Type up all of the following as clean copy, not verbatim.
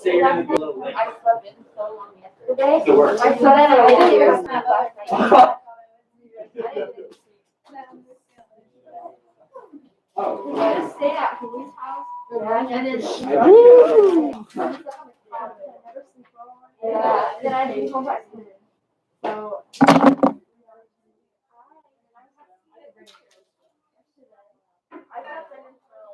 stay in the little link. I slept in so long yesterday. The worst. I slept in, I didn't even sleep last night. Oh. I just stayed at Julie's house. And then. Yeah, and then I didn't come back. So. I slept in until.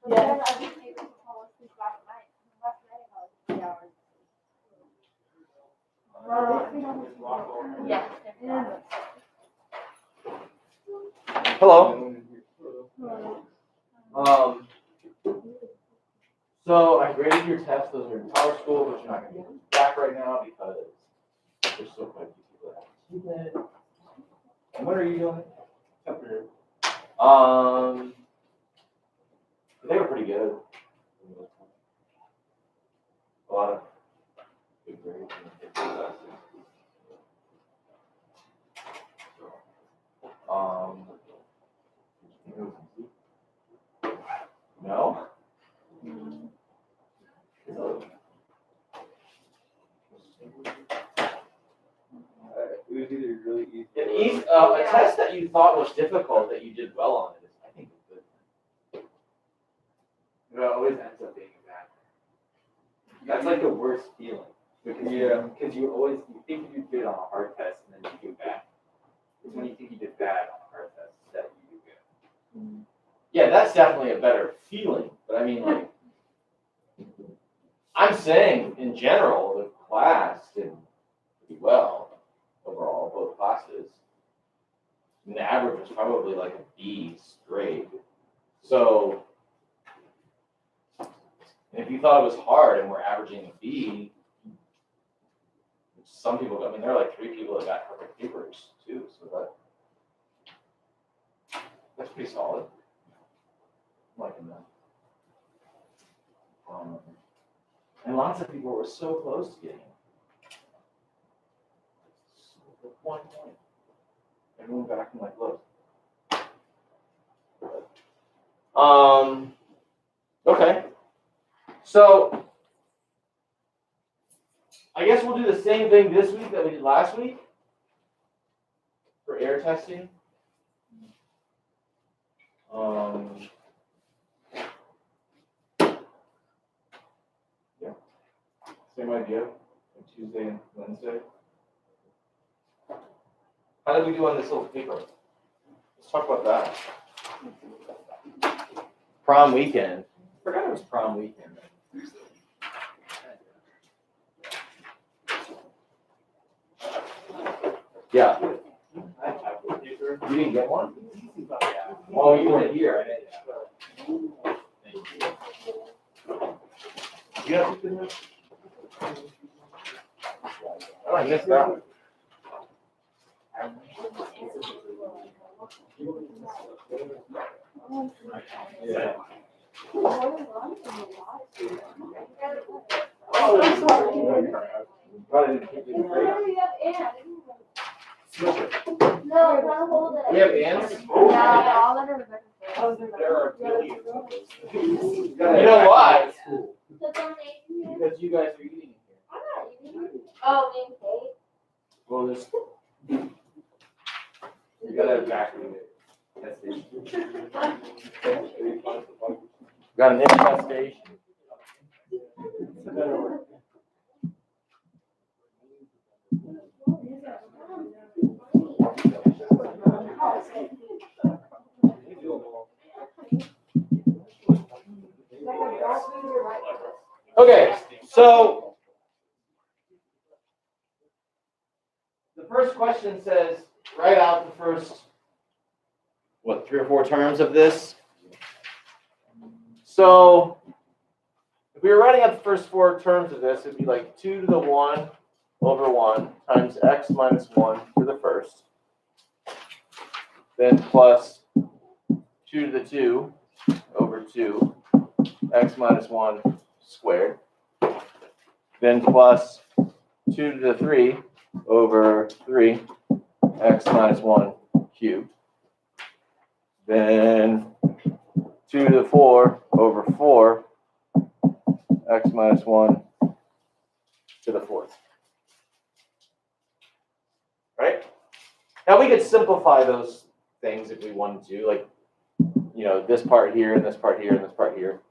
Yeah. I was able to fall asleep last night. Last night I was 3 hours. Yeah. Hello. So I graded your tests. Those are in Power School, but you're not going to get them back right now because there's still quite a few people that have to keep it. And what are you doing? They were pretty good. A lot of good grades and good classes. No? It was either really easy. A test that you thought was difficult that you did well on it, I think it's good. It always ends up being bad. That's like the worst feeling. Because you think you did good on a hard test and then you do bad. It's when you think you did bad on a hard test that you do good. Yeah, that's definitely a better feeling. But I mean, like, I'm saying in general, the class did pretty well overall, both classes. And the average was probably like a B grade. So, and if you thought it was hard and we're averaging a B, some people, I mean, there are like 3 people that got perfect papers too, so that's pretty solid. I'm liking that. And lots of people were so close to getting it. So, 1 point. Everyone back and like, look. Okay. So I guess we'll do the same thing this week that we did last week for air testing. Yeah. Same idea. Tuesday and Wednesday. How did we do on this little paper? Let's talk about that. Prom weekend. I forgot it was prom weekend. Yeah. You didn't get one? Oh, you weren't here. You have to do. Oh, I missed that one. Yeah. Probably didn't keep it great. No, don't hold it. We have ants? Yeah, all under the There are billions of those. You know why? Because you guys are eating it here. I'm not eating. Oh, me and Kate. Well, there's. You gotta have vacuum it. That's it. Got an infestation. It's a better word. Okay, so the first question says, write out the first, 3 or 4 terms of this. So if we were writing out the first 4 terms of this, it'd be like 2 to the 1 over 1 times x minus 1 to the first. Then plus 2 to the 2 over 2 x minus 1 squared. Then plus 2 to the 3 over 3 x minus 1 cubed. Then 2 to the 4 over 4 x minus 1 to the 4th. Right? Now we could simplify those things if we wanted to, like, you know, this part here, and this part here, and this part here.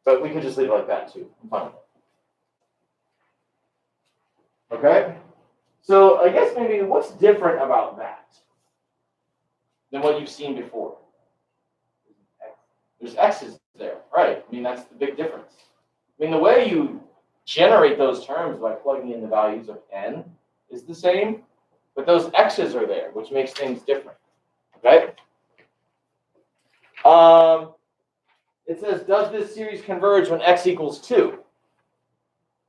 But we could just leave it like that too. I'm fine with it. Okay? So I guess maybe what's different about that than what you've seen before? There's x's there, right? I mean, that's the big difference. I mean, the way you generate those terms by plugging in the values of n is the same, but those x's are there, which makes things different. Okay? It says, does this series converge when x equals 2?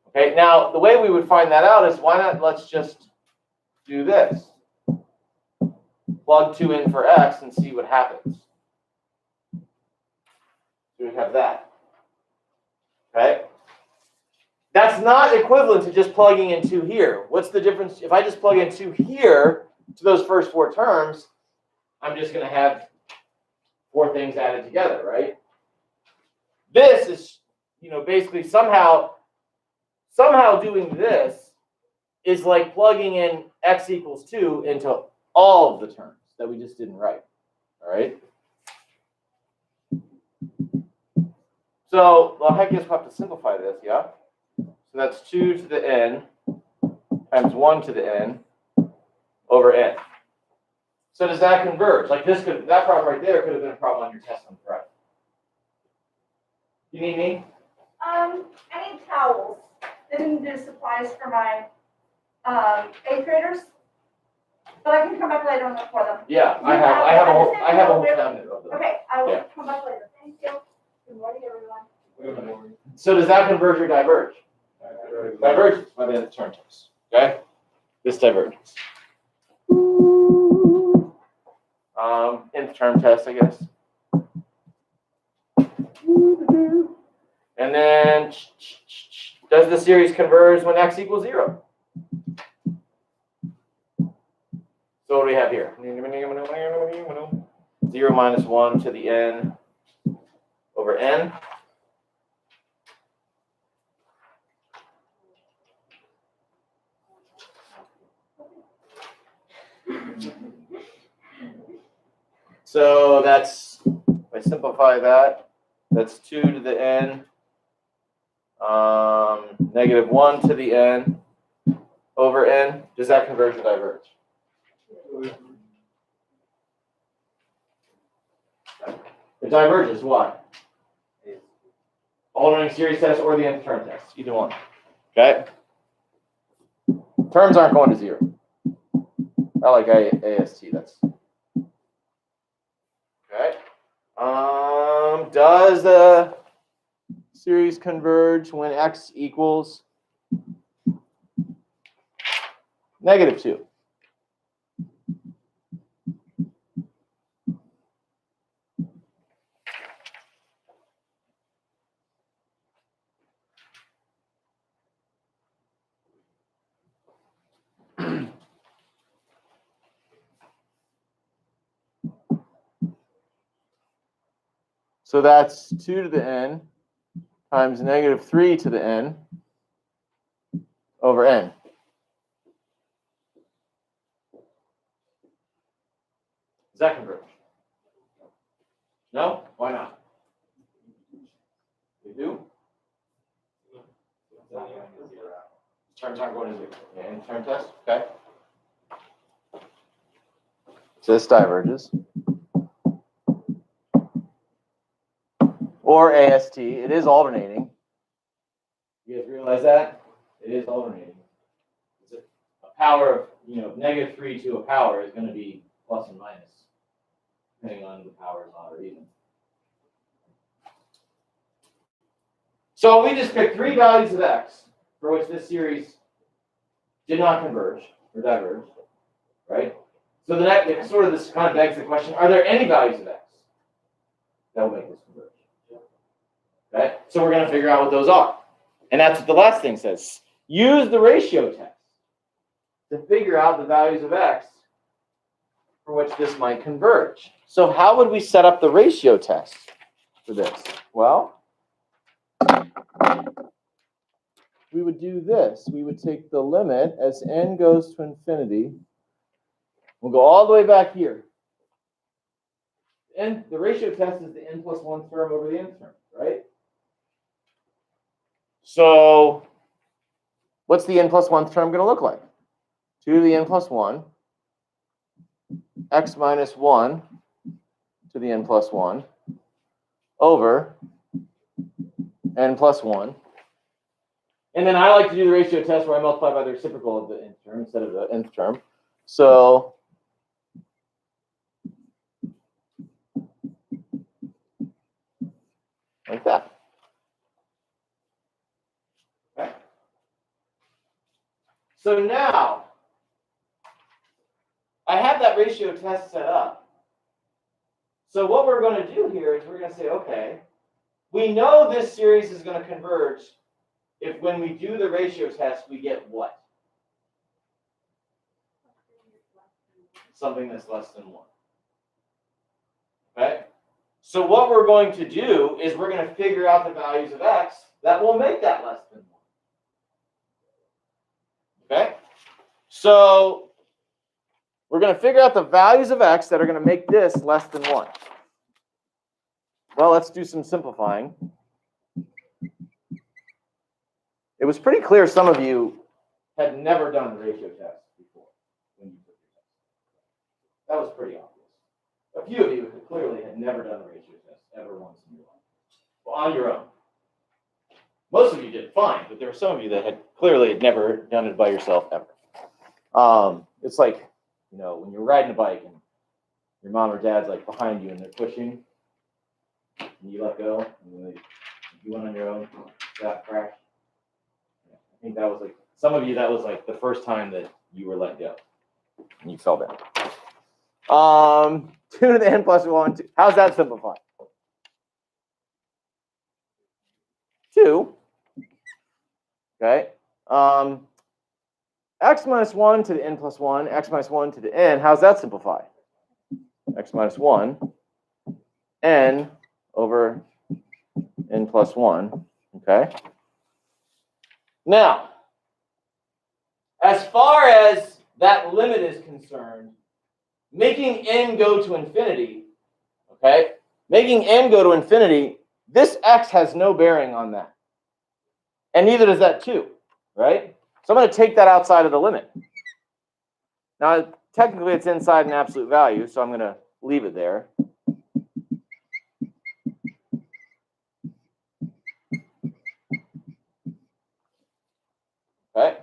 Okay, now the way we would find that out is why not let's just do this. Plug 2 in for x and see what happens. So we have that. Okay? That's not equivalent to just plugging in 2 here. What's the difference? If I just plug in 2 here to those first 4 terms, I'm just going to have 4 things added together, right? This is, you know, basically somehow doing this is like plugging in x equals 2 into all of the terms that we just didn't write, all right? So, well, I guess we'll have to simplify this, yeah? So that's 2 to the n times 1 to the n over n. So does that converge? Like that problem right there could have been a problem on your test on Friday. You need me? I need towels. They didn't do supplies for my 8th graders, but I can come back later and look for them. Yeah, I have a whole cabinet of them. Okay, I will come back later. Thank you. Good morning, everyone. Good morning. So does that converge or diverge? Diverges by the end of the term test. Okay? This diverges. Nth term test, I guess. And then, does the series converge when x equals 0? So what do we have here? 0 minus 1 to the n over n. So that's, if I simplify that, that's 2 to the n, negative 1 to the n over n. Does that converge or diverge? It diverges. Why? Alternating series test or the nth term test. Either one. Okay? Terms aren't going to 0. I like AST. That's okay. Does the series converge when x equals negative 2? So that's 2 to the n times negative 3 to the n over n. Does that converge? No? Why not? You do? Terms aren't going to 0. Okay, in term test? Okay. So this diverges. Or AST, it is alternating. You guys realize that? It is alternating. It's a power of, negative 3 to a power is going to be plus and minus, depending on the power is odd or even. So we just picked 3 values of x for which this series did not converge or diverge, right? So the next, this kind of begs the question, are there any values of x that will make this converge? Okay, so we're going to figure out what those are. And that's what the last thing says. Use the ratio test to figure out the values of x for which this might converge. So how would we set up the ratio test for this? Well, we would do this. We would take the limit as n goes to infinity. We'll go all the way back here. And the ratio test is the n plus 1 term over the n term, right? So what's the n plus 1 term going to look like? 2 to the n plus 1, x minus 1 to the n plus 1 over n plus 1. And then I like to do the ratio test where I multiply by the reciprocal of the nth term instead of the nth term. So like that. Okay. So now I have that ratio test set up. So what we're going to do here is we're going to say, okay, we know this series is going to converge if when we do the ratio test, we get what? Something that's less than 1. Okay? So what we're going to do is we're going to figure out the values of x that will make that less than 1. Okay? So we're going to figure out the values of x that are going to make this less than 1. Well, let's do some simplifying. It was pretty clear some of you had never done the ratio test before when you took your test. That was pretty obvious. A few of you clearly had never done a ratio test ever once in your life. Well, on your own. Most of you did fine, but there were some of you that had clearly never done it by yourself ever. It's like, you know, when you're riding a bike and your mom or dad's like behind you and they're pushing, and you let go, and then you went on your own, that crash. I think that was like, some of you, that was like the first time that you were let go, and you fell down. 2 to the n plus 1, 2. How's that simplified? 2. Okay. X minus 1 to the n plus 1, x minus 1 to the n. How's that simplified? X minus 1, n over n plus 1. Okay. Now, as far as that limit is concerned, making n go to infinity, okay, making n go to infinity, this x has no bearing on that. And neither does that 2, right? So I'm going to take that outside of the limit. Now, technically it's inside an absolute value, so I'm going to leave it there. Okay.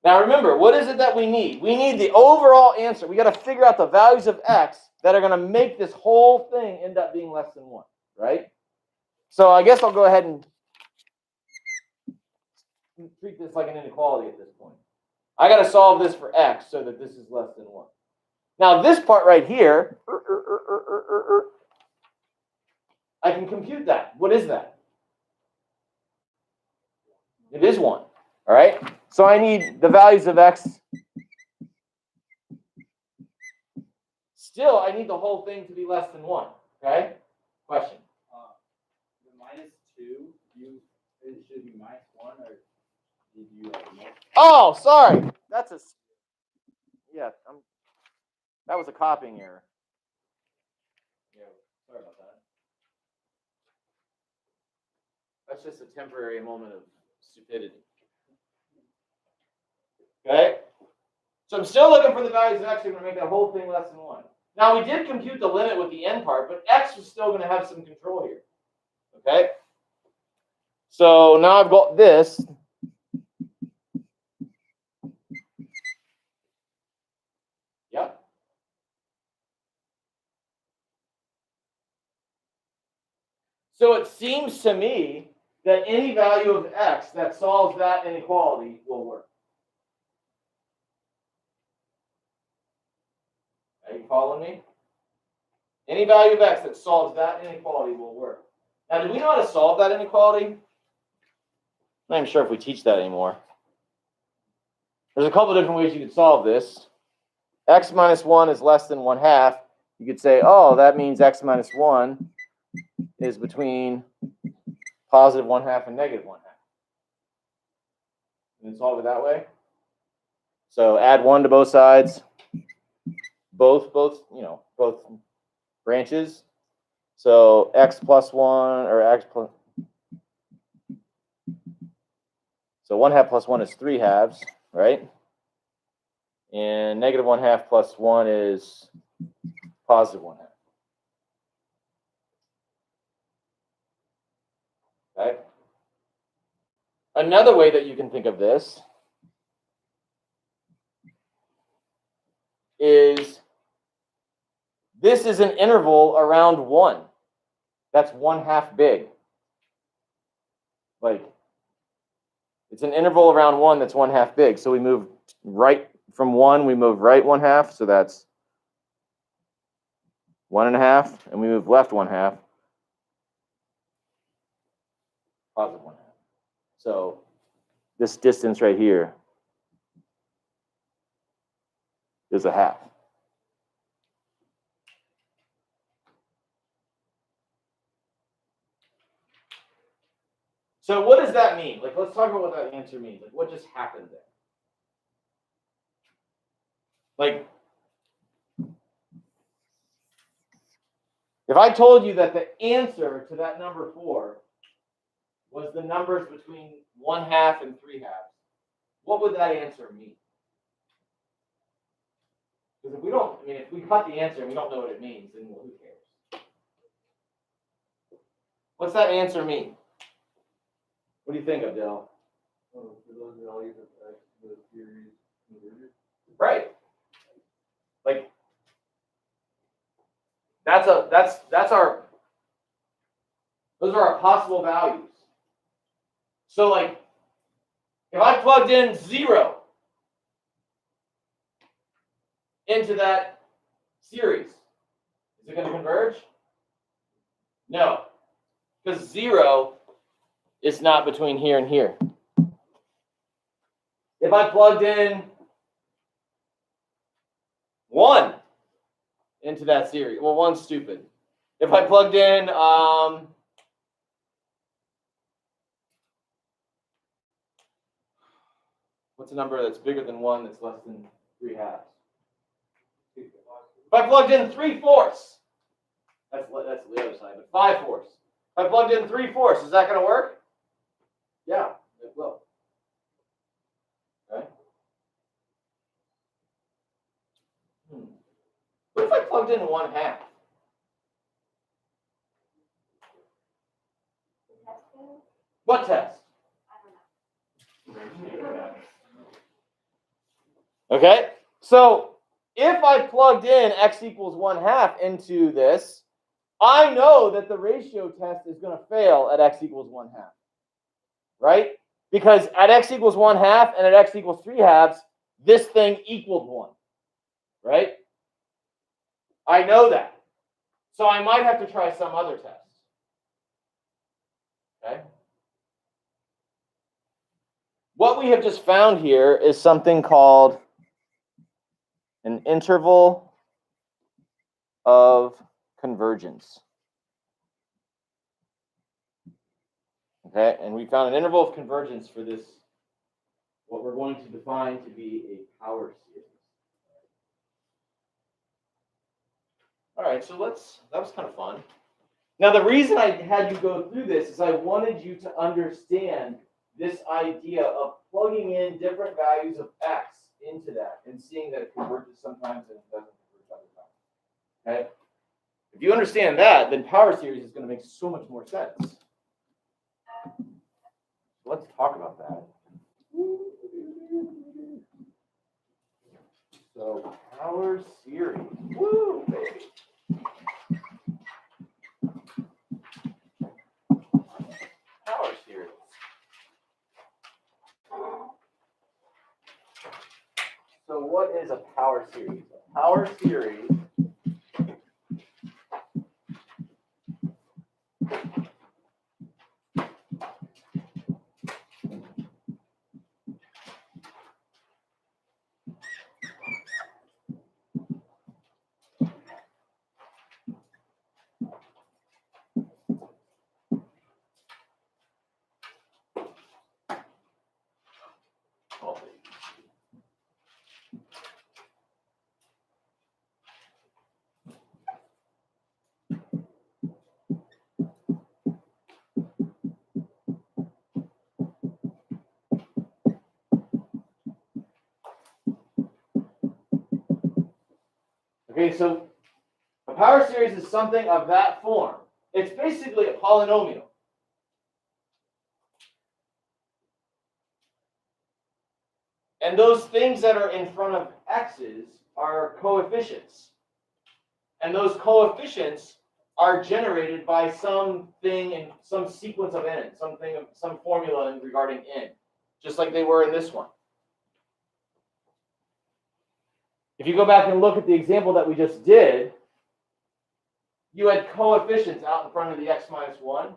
Now remember, what is it that we need? We need the overall answer. We got to figure out the values of x that are going to make this whole thing end up being less than 1, right? So I guess I'll go ahead and treat this like an inequality at this point. I got to solve this for x so that this is less than 1. Now this part right here, I can compute that. What is that? It is 1. All right. So I need the values of x. Still, I need the whole thing to be less than 1. Okay? Question? The minus 2, it should be minus 1, or did you Oh, sorry. That's a... Yeah, that was a copying error. Yeah, sorry about that. That's just a temporary moment of stupidity. Okay? So I'm still looking for the values of x that are going to make that whole thing less than 1. Now, we did compute the limit with the n part, but x is still going to have some control here. Okay? So now I've got this. Yep. So it seems to me that any value of x that solves that inequality will work. Are you following me? Any value of x that solves that inequality will work. Now, do we know how to solve that inequality? I'm not even sure if we teach that anymore. There's a couple of different ways you could solve this. X minus 1 is less than 1/2. You could say, oh, that means x minus 1 is between positive 1/2 and negative 1/2. and then solve it that way. So add 1 to both sides, both branches. So x plus 1 or x plus. So 1/2 plus 1 is 3/2, right? And negative 1/2 plus 1 is positive 1/2. Okay. Another way that you can think of this is this is an interval around 1. That's 1/2 big. Like, it's an interval around 1 that's 1/2 big. So we move right from 1, we move right 1/2. So that's 1.5. And we move left 1/2. Positive 1/2. So this distance right here is 1/2. So what does that mean? Like, let's talk about what that answer means. Like, what just happened there? Like, if I told you that the answer to that number 4 was the numbers between 1/2 and 3/2, what would that answer mean? Because if we don't, if we cut the answer and we don't know what it means, then who cares? What's that answer mean? What do you think, Abdel? For those values of x, the series converted. Right. Like, those are our possible values. So, like, if I plugged in 0 into that series, is it going to converge? No, because 0 is not between here and here. If I plugged in 1 into that series, well, 1's stupid. If I plugged in what's a number that's bigger than 1 that's less than 3/2? If I plugged in 3/4, that's the other side, but 5/4. If I plugged in 3/4, is that going to work? Yeah, it will. Okay. What if I plugged in 1/2? What test? Okay, so if I plugged in x equals 1/2 into this, I know that the ratio test is going to fail at x equals 1/2, right? Because at x equals 1/2 and at x equals 3/2, this thing equaled 1, right? I know that. So I might have to try some other test. Okay? What we have just found here is something called an interval of convergence. Okay, and we found an interval of convergence for this, what we're going to define to be a power series. All right, so that was kind of fun. Now, the reason I had you go through this is I wanted you to understand this idea of plugging in different values of x into that and seeing that it converges sometimes and it doesn't converge other times. Okay? If you understand that, then power series is going to make so much more sense. Let's talk about that. So, power series. Woo, baby. Power series. So what is a power series? A power series Okay, so a power series is something of that form. It's basically a polynomial. And those things that are in front of x's are coefficients. And those coefficients are generated by something in some sequence of n, some formula regarding n, just like they were in this one. If you go back and look at the example that we just did, you had coefficients out in front of the x minus 1,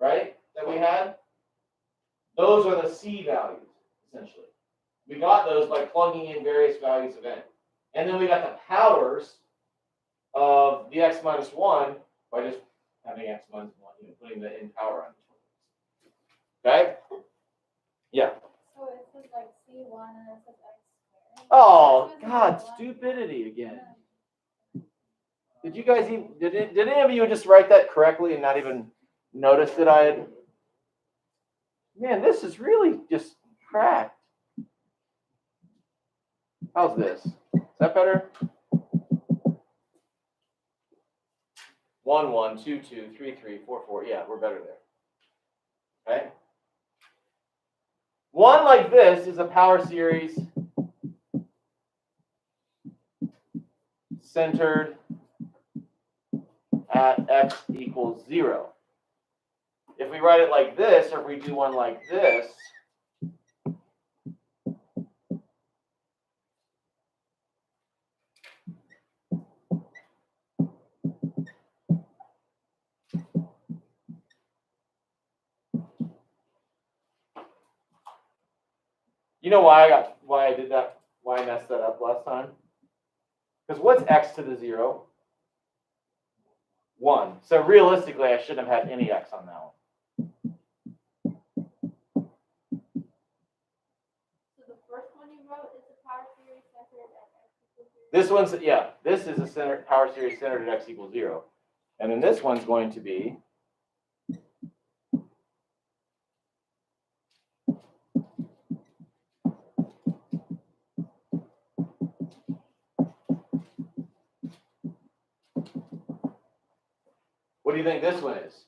right, that we had. Those are the c values, essentially. We got those by plugging in various values of n. And then we got the powers of the x minus 1 by just having x minus 1, putting the n power on each one. Okay? Yeah. So it says like C1 and it says X squared. Oh, God, stupidity again. Did you guys even, did any of you just write that correctly and not even notice that I had? Man, this is really just cracked. How's this? Is that better? 1, 1, 2, 2, 3, 3, 4, 4. Yeah, we're better there. Okay? One like this is a power series centered at x equals 0. If we write it like this, or if we do one like this, you know why I did that, why I messed that up last time? Because what's x to the 0? 1. So realistically, I shouldn't have had any x on that one. So the first one you wrote is a power series centered at X equals 0. This one's, yeah, this is a power series centered at x equals 0. And then this one's going to be what do you think this one is?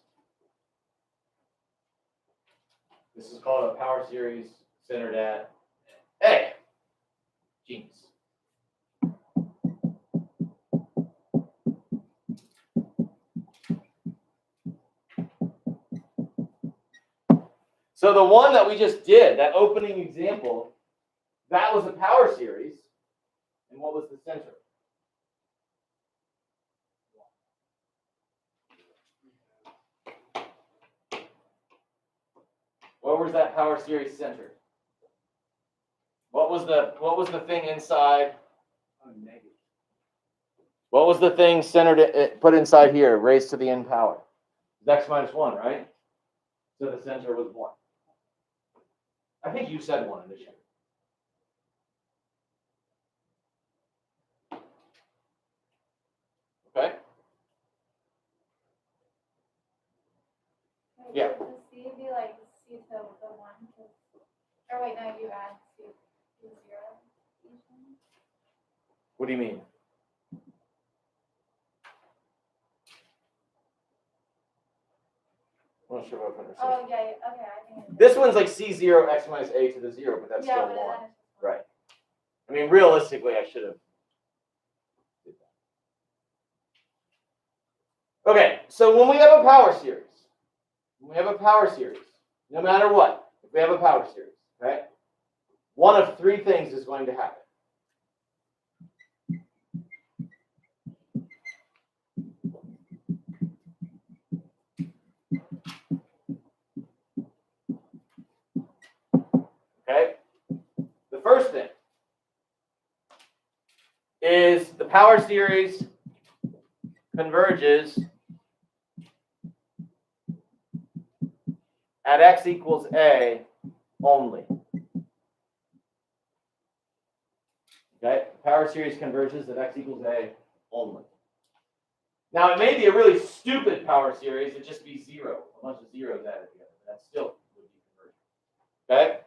This is called a power series centered at A. Genius. So the one that we just did, that opening example, that was a power series. And what was the center? Where was that power series centered? What was the thing inside? Oh, negative. What was the thing centered put inside here, raised to the n power? It's x minus 1, right? So the center was 1. I think you said 1 initially. Okay? Wait, Yeah. would the C be like C to the 1? Or wait, no, you add C to 0. What do you mean? I'm not sure if I understand. Oh, yeah, okay, I think This one's like C0 x minus a to the 0, but that's yeah, still but 1. then it's Right. I mean, realistically, I should have. Okay, so when we have a power series, no matter what, if we have a power series, okay, one of 3 things is going to happen. Okay, the first thing is the power series converges at x equals a only. Okay, power series converges at x equals a only. Now it may be a really stupid power series, it'd just be 0, a bunch of zeros added together. That still would be convergent. Okay.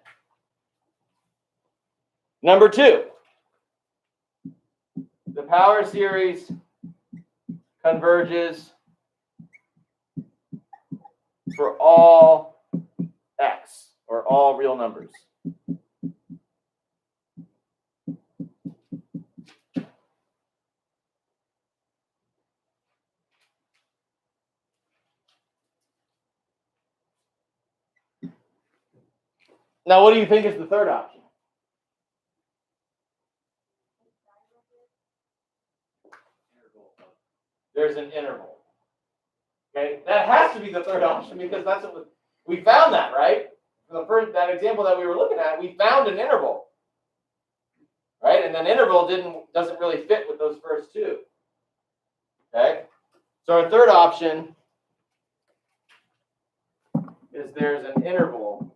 Number 2, the power series converges for all x, or all real numbers. Now, what do you think is the third option? There's an interval. Okay, that has to be the third option because that's what we found that, right? For the first, that example that we were looking at, we found an interval, right? And that interval doesn't really fit with those first two. Okay, so our third option is there's an interval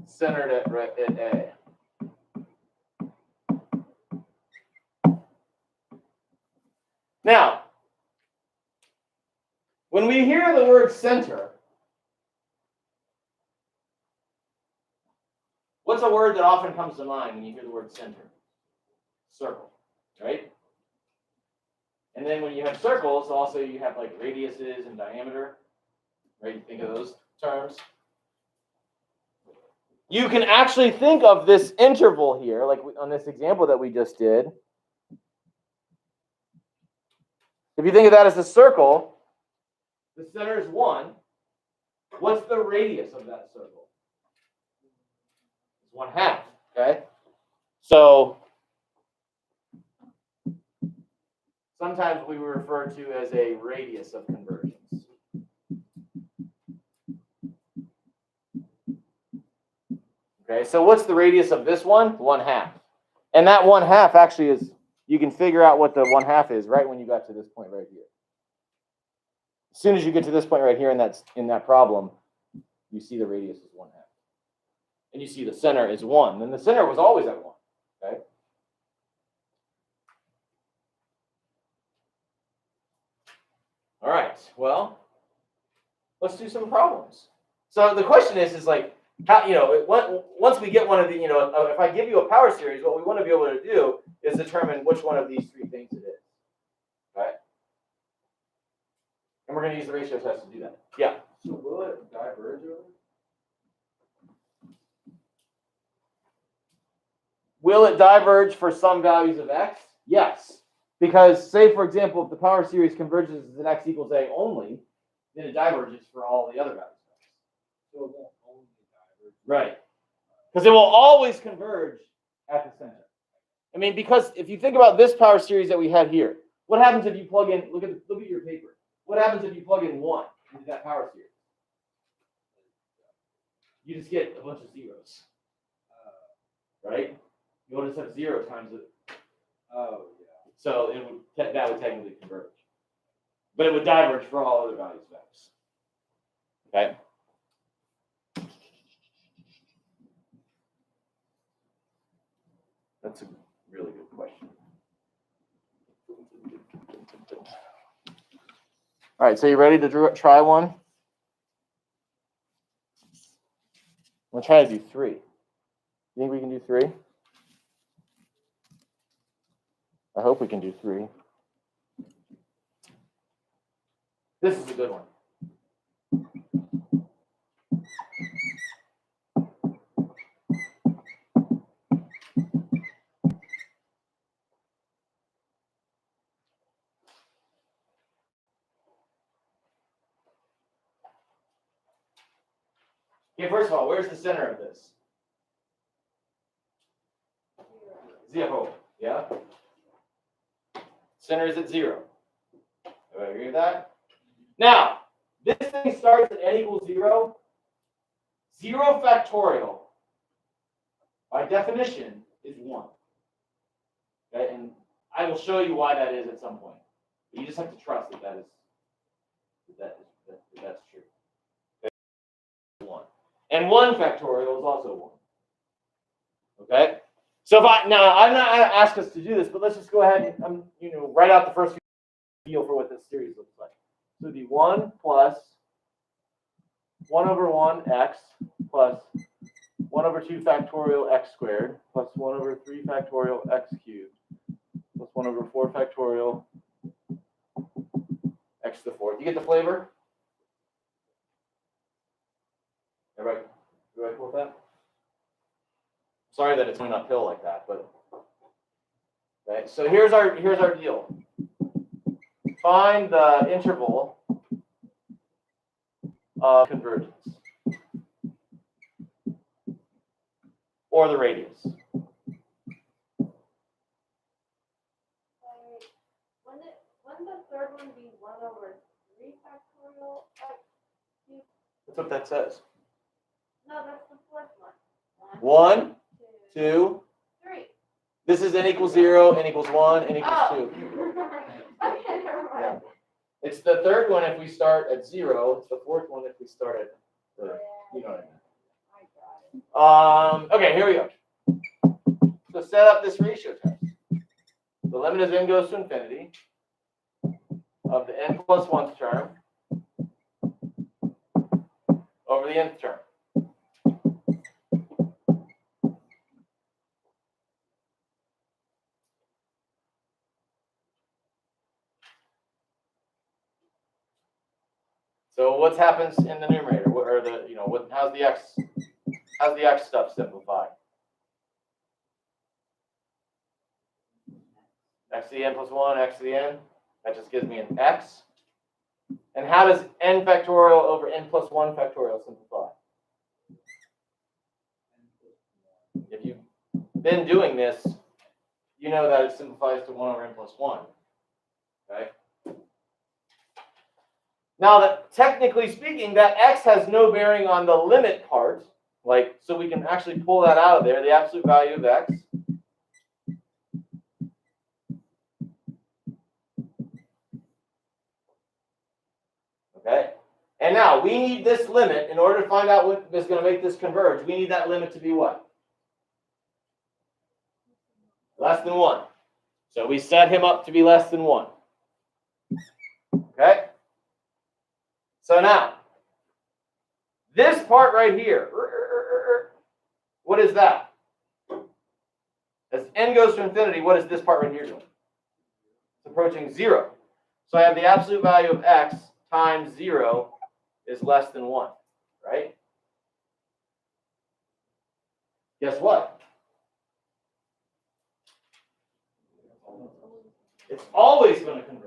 centered at A. Now, when we hear the word center, what's a word that often comes to mind when you hear the word center? Circle, right? And then when you have circles, also you have like radiuses and diameter, right? You think of those terms. You can actually think of this interval here, like on this example that we just did. If you think of that as a circle, the center is 1. What's the radius of that circle? It's 1/2, okay? So sometimes we refer to as a radius of convergence. Okay, so what's the radius of this one? 1/2. And that 1/2 actually is, you can figure out what the 1/2 is right when you got to this point right here. As soon as you get to this point right here in that problem, you see the radius is 1/2. And you see the center is 1. And the center was always at 1. Okay? All right, well, let's do some problems. So the question is like, how, once we get one of the, if I give you a power series, what we want to be able to do is determine which one of these 3 things it is. Right? And we're going to use the ratio test to do that. Yeah. So will it diverge over? Will it diverge for some values of x? Yes. Because, say, for example, if the power series converges as an x equals a only, then it diverges for all the other values of x. So it won't only diverge. Right. Because it will always converge at the center. I mean, because if you think about this power series that we had here, what happens if you plug in, look at your paper. What happens if you plug in 1 into that power series? You just get a bunch of zeros. Right? You'll just have 0 times it. Oh, yeah. So that would technically converge. But it would diverge for all other values of x. Okay? That's a really good question. All right, so you ready to try one? I'm going to try to do 3. You think we can do 3? I hope we can do 3. This is a good one. Okay, first of all, where's the center of this? 0. Yeah? Center is at 0. Everybody agree with that? Now, this thing starts at n equals 0. 0 factorial, by definition, is 1. Okay, and I will show you why that is at some point. But you just have to trust that's true. Okay? 1. And 1 factorial is also 1. Okay? So I'm not going to ask us to do this, but let's just go ahead and write out the first feel for what this series looks like. So it'd be 1 plus 1 over 1 x plus 1 over 2 factorial x squared plus 1 over 3 factorial x cubed plus 1 over 4 factorial x to the fourth. You get the flavor? Everybody cool with that? Sorry that it's going uphill like that, but okay. So here's our deal. Find the interval of convergence or the radius. Wouldn't the third one be 1 over 3 factorial x cubed? That's what that says. No, that's the fourth one. 1, 2, 3. this is n equals 0, n equals 1, n equals 2. Okay, never mind. It's the third one if we start at 0. It's the fourth one if we start at, you know what I mean. Okay, here we go. So set up this ratio test. The limit as n goes to infinity of the n plus 1th term over the nth term. So what happens in the numerator? What are the, how's the x stuff simplified? X to the n plus 1, x to the n. That just gives me an x. And how does n factorial over n plus 1 factorial simplify? If you've been doing this, you know that it simplifies to 1 over n plus 1. Okay? Now, that technically speaking, that x has no bearing on the limit part. So we can actually pull that out of there, the absolute value of x. Okay? And now, we need this limit, in order to find out what is going to make this converge, we need that limit to be what? Less than 1. So we set him up to be less than 1. Okay? So now, this part right here, what is that? As n goes to infinity, what is this part right here doing? It's approaching 0. So I have the absolute value of x times 0 is less than 1, right? Guess what? It's always going to converge.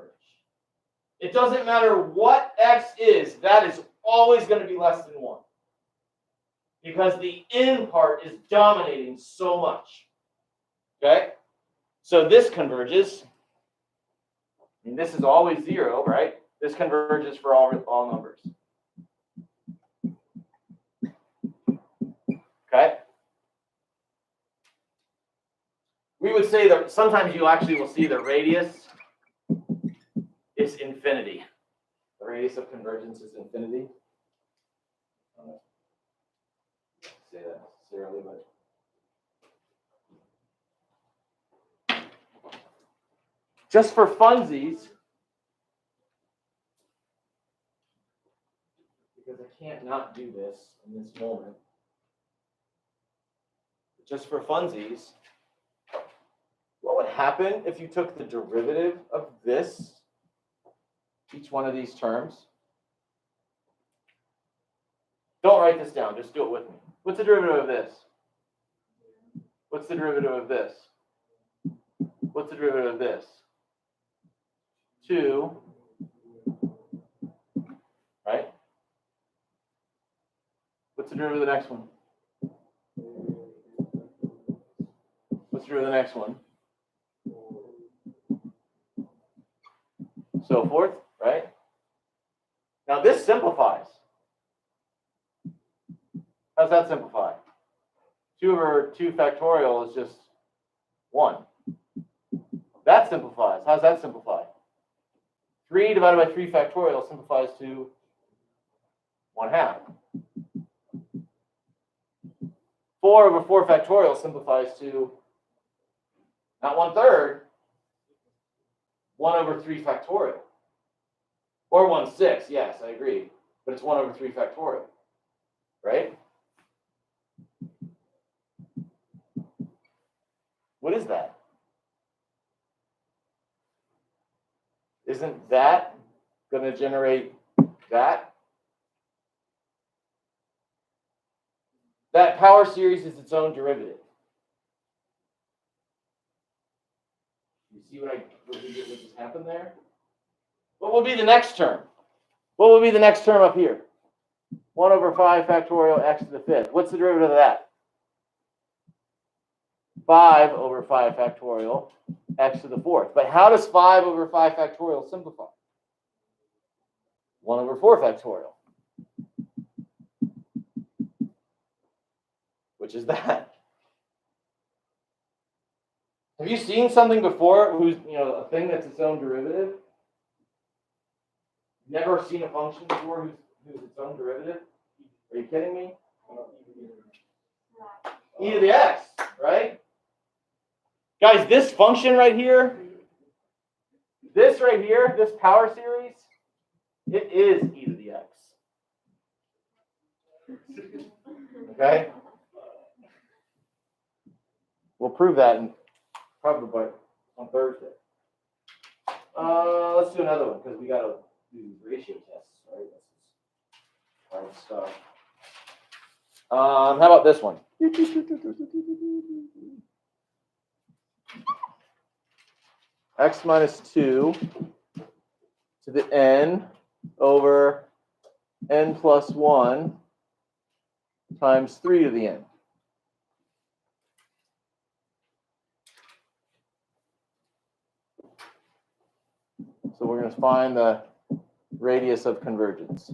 It doesn't matter what x is, that is always going to be less than 1. Because the n part is dominating so much. Okay? So this converges. And this is always 0, right? This converges for all numbers. Okay? We would say that sometimes you actually will see the radius is infinity. The radius of convergence is infinity. I don't say that necessarily, but just for funsies, because I can't not do this in this moment. Just for funsies, what would happen if you took the derivative of this? Each one of these terms. Don't write this down, just do it with me. What's the derivative of this? What's the derivative of this? What's the derivative of this? 2, right? What's the derivative of the next one? What's the derivative of the next one? So forth, right? Now this simplifies. How's that simplify? 2 over 2 factorial is just 1. That simplifies. How's that simplify? 3 divided by 3 factorial simplifies to 1/2. 4 over 4 factorial simplifies to not 1/3, 1 over 3 factorial. Or 1/6, yes, I agree. But it's 1 over 3 factorial, right? What is that? Isn't that going to generate that? That power series is its own derivative. You see what just happened there? What will be the next term? What will be the next term up here? 1 over 5 factorial x to the 5th. What's the derivative of that? 5 over 5 factorial x to the 4th. But how does 5 over 5 factorial simplify? 1 over 4 factorial. Which is that? Have you seen something before who's, a thing that's its own derivative? Never seen a function before who's its own derivative? Are you kidding me? E to the x, right? Guys, this function right here, this power series, it is e to the x. Okay? We'll prove that probably on Thursday. Let's do another one because we got to do these ratio tests, right? This is hard stuff. How about this one? X minus 2 to the n over n plus 1 times 3 to the n. So we're going to find the radius of convergence.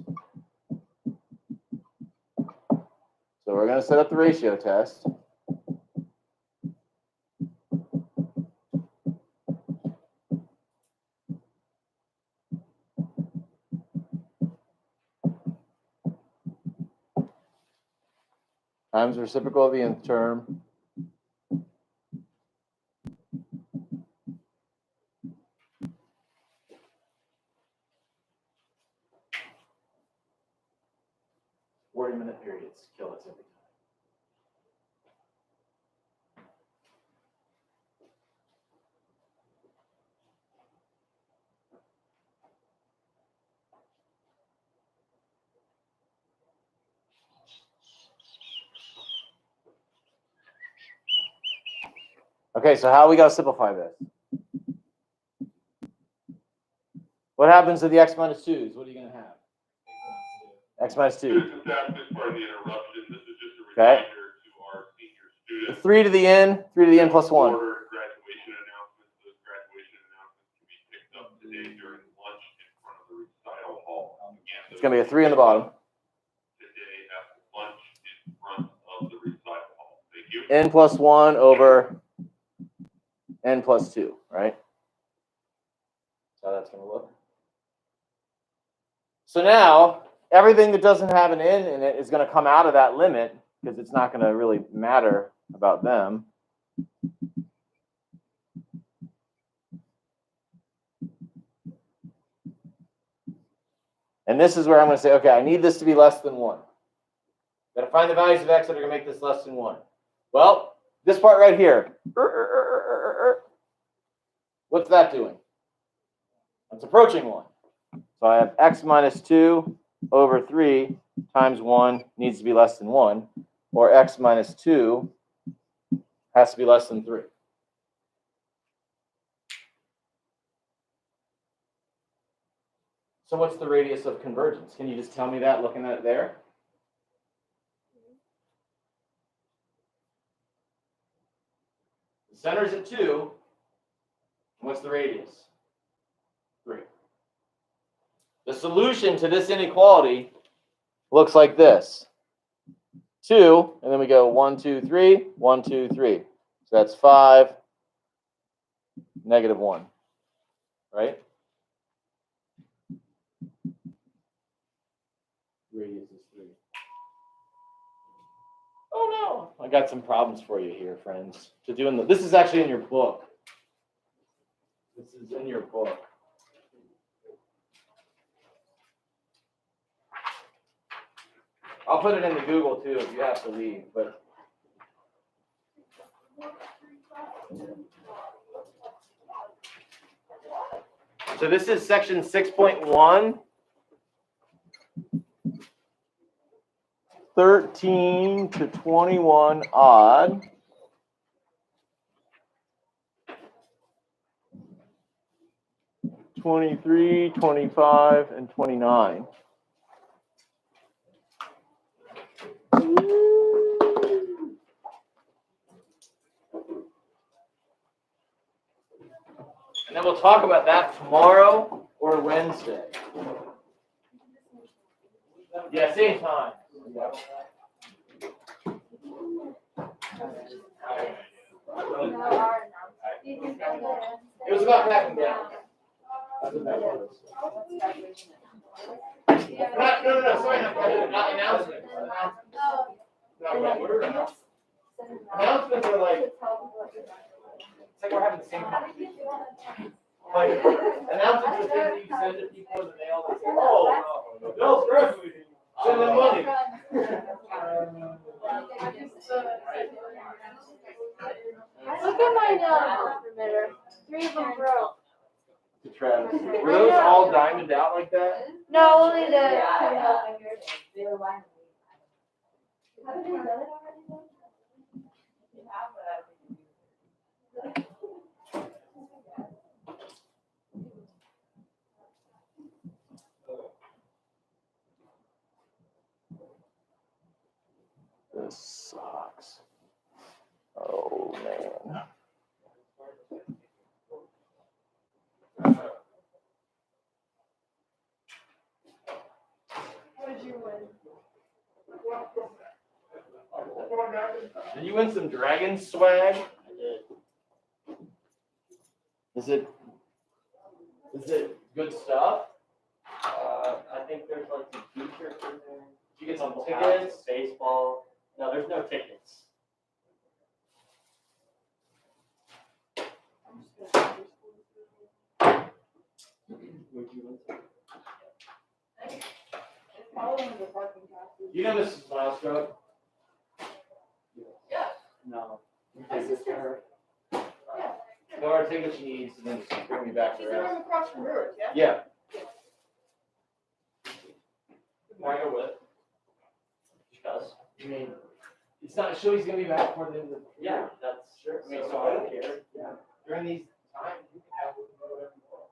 So we're going to set up the ratio test. Times the reciprocal of the nth term. Minute periods kill us every time. Okay, so how are we going to simplify this? What happens to the x minus 2s? What are you going to have? X minus 2. This is part of the interruption. This is just a reminder to our senior students. 3 to the n plus 1. Graduation announcements. Those graduation announcements can be picked up today during lunch in front of the recital hall. It's going to be a 3 on the bottom. Today after lunch in front of the recital hall. Thank you. N plus 1 over n plus 2, right? That's how that's going to look. So now, everything that doesn't have an n in it is going to come out of that limit because it's not going to really matter about them. And this is where I'm going to say, okay, I need this to be less than 1. Got to find the values of x that are going to make this less than 1. Well, this part right here. What's that doing? It's approaching 1. So I have x minus 2 over 3 times 1 needs to be less than 1, or x minus 2 has to be less than 3. So what's the radius of convergence? Can you just tell me that looking at it there? The center's at 2. What's the radius? 3. The solution to this inequality looks like this. 2, and then we go 1, 2, 3, 1, 2, 3. So that's 5, negative 1, right? Radius is 3. Oh no, I got some problems for you here, friends. This is actually in your book. This is in your book. I'll put it into Google too if you have to leave, but. So this is section 6.1. 13 to 21 odd. '23, 25, and 29. And then we'll talk about that tomorrow or Wednesday. Yeah, same time. It was about backing down. That's what that was. No, sorry, not announcements. Announcements are like, it's like we're having the same conversation. Like, announcements are things that you send to people in the mail and say, oh, Bill's graduating, send them money. Look at my emitter. 3 of them broke. Travis. Were those all diamonded out like that? No, only the middle fingers. Haven't you done it already though? This sucks. Oh man. What did you win? Did you win some dragon swag? Is it good stuff? I think there's like some t-shirts in there. Did you get some Couple tickets? hats, baseball. No, there's no tickets. Would you win some? You know this is Milestroke? No. You take this to her? Laura, take what she needs and then just bring me back the She's the rest. room across from yours, yeah? Yeah. Can I go with? Because, I mean, it's not sure he's gonna be back for the end of the. yeah, that's sure. I mean, So so I don't care. Yeah. During these times, you can have whatever you want.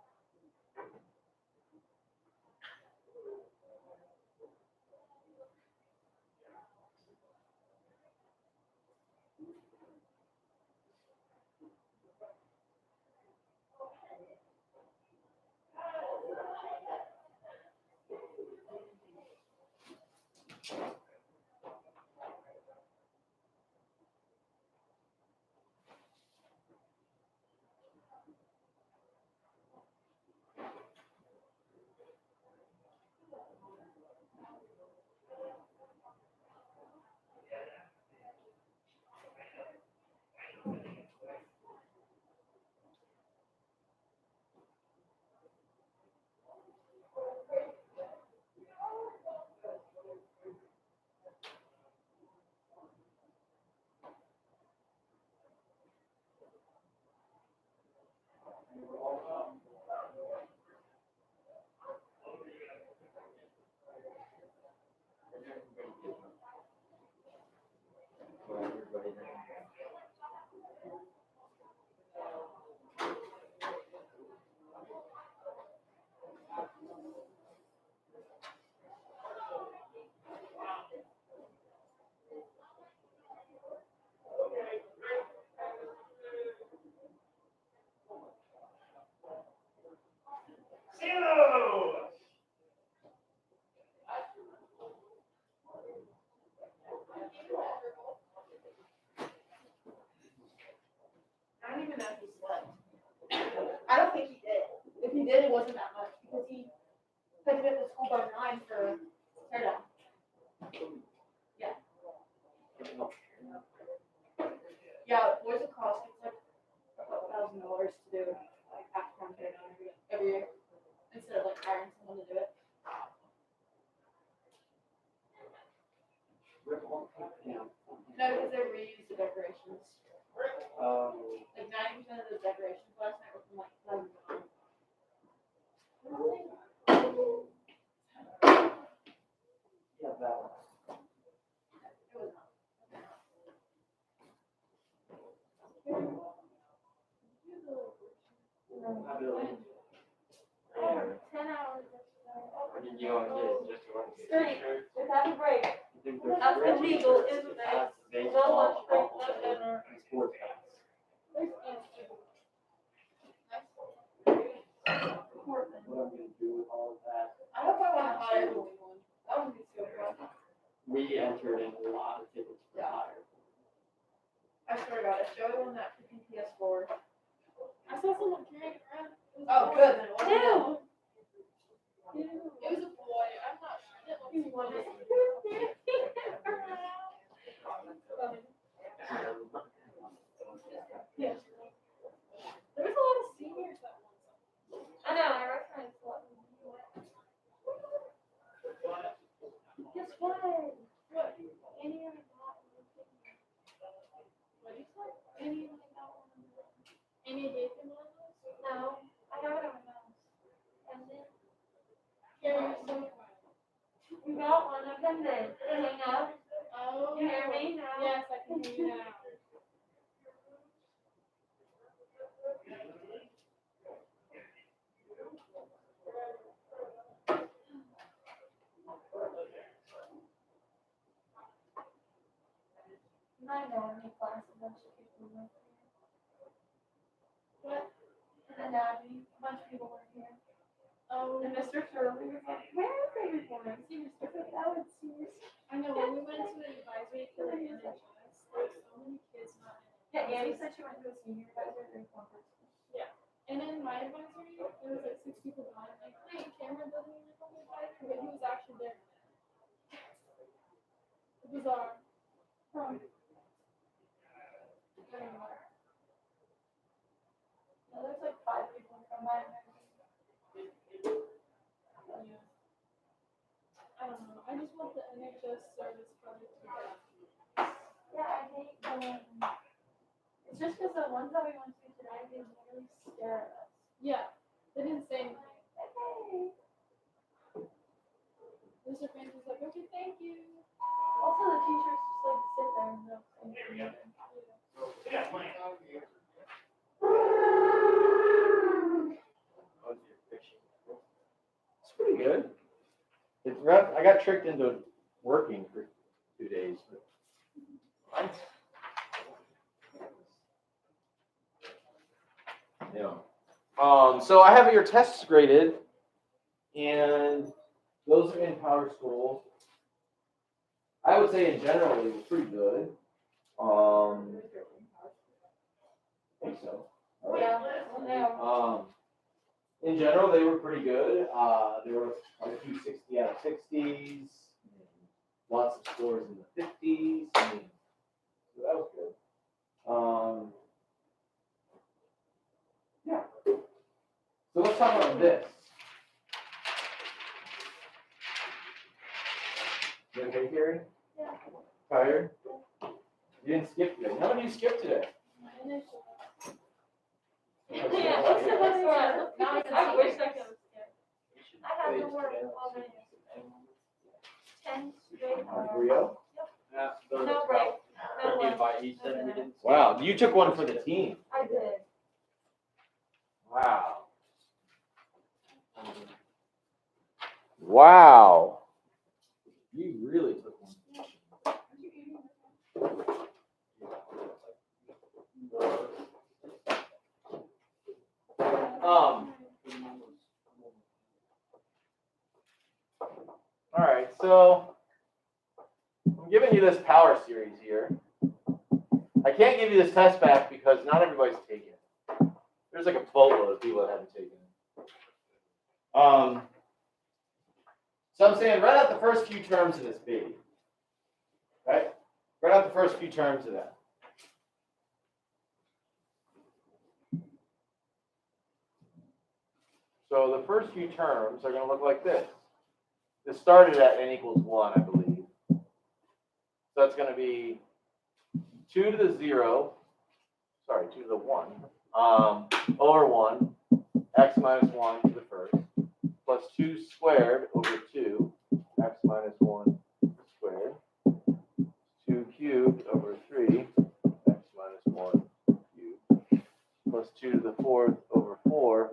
I don't even know if he slept. I don't think he did. If he did, it wasn't that much because he had to be at the school by 9 for teardown. Yeah. Yeah, boys lacrosse gets like $1,000 to do like half-time teardown every year instead of like hiring someone to do it. Oh, 10 hours. What did you want to get? Just to want to get Straight. t-shirts? Just have a break. You think there's That's real illegal, t-shirts isn't that it? has No lunch baseball, break, football, no dinner. And sports hats. What I'm gonna do with all of that. I hope I want to hire one. That would be so fun. We entered in a lot of tickets for the hire. I swear to God, if Joey won that freaking PS4. I saw someone carrying it around. It was a Oh, boy. good. Then it wasn't him. It was a boy. I'm not sure. It didn't look He won it. Yeah. There was a lot of seniors that won something. I know, I recognized a lot of them. Guess what? What? Any other not? What did you say? Any other not? Any gave him one of those? No, I have it on my mouse. And then Carry yourself. we got one of them then. Hang up. Oh. You hear me now? Yes, I can hear you now. My anatomy class, a bunch of people were here. What? Anatomy, a bunch of people were here. Oh. And Mr. Shirley was like, where is everyone? Seniors, that would seniors. I know, when we went to the advisory for the NHS, there were so many kids not in it. Yeah, Annie said she went to a senior advisory for one person. And in my advisory, there was like 6 people gone. Like, hey, Cameron doesn't even come to advisory, but he was actually there. Bizarre. Huh. I don't know. No, there's like 5 people from my advisory. Yeah. I don't know. I just want the NHS service project to go. Yeah, I hate going. It's just because the ones that we went to today, they literally stare at us. Yeah. They didn't say anything. Hey. Mr. Francis was like, okay, thank you. Also, the teachers just like sit there and don't say anything. It's pretty good. It's rough. I got tricked into working for 2 days. But yeah. So I have your tests graded, and those are in Power School. I would say in general it was pretty good. I think so. Yeah, no. In general, they were pretty good. There were a few 60 out of 60s, lots of scores in the 50s. So that was good. Yeah. So let's talk about this. You okay, Carrie? Yeah. Tired? You didn't skip today. How many did you skip today? My initial. Yeah, what's the next one? I wish I could. I had to work all day. 10 straight hours. Rio? Yeah, those No are break. No Took me lunch. by, he said we didn't. Wow, you took one for the team. I did. Wow. Wow. You really took one. All right, so I'm giving you this power series here. I can't give you this test back because not everybody's taken it. There's like a boatload of people that haven't taken it. So I'm saying write out the first few terms of this baby. Right? Write out the first few terms of that. So the first few terms are going to look like this. This started at n equals 1, I believe. So that's going to be 2 to the 0, sorry, 2 to the 1, over 1, x minus 1 to the first, plus 2 squared over 2, x minus 1 squared, 2 cubed over 3, x minus 1 cubed, plus 2 to the 4th over 4. 4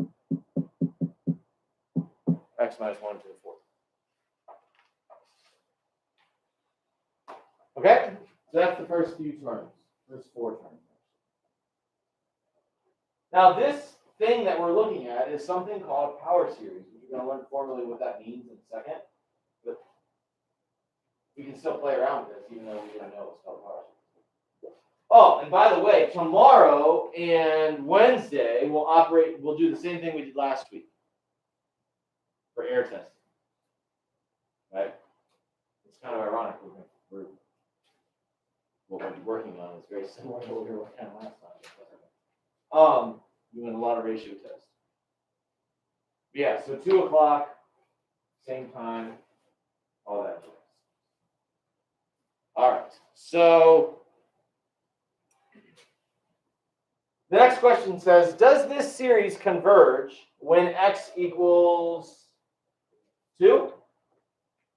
x minus 1 to the 4th. Okay, so that's the first few terms, first 4 terms. Now this thing that we're looking at is something called power series. We're going to learn formally what that means in a second, but we can still play around with this even though we don't know what's called power series. Oh, and by the way, tomorrow and Wednesday we'll do the same thing we did last week for air testing. Right? It's kind of ironic. What we're working on is very similar to what we were working on last time. Doing a lot of ratio tests. Yeah, so 2 o'clock, same time, all that jazz. All right, so the next question says, does this series converge when x equals 2?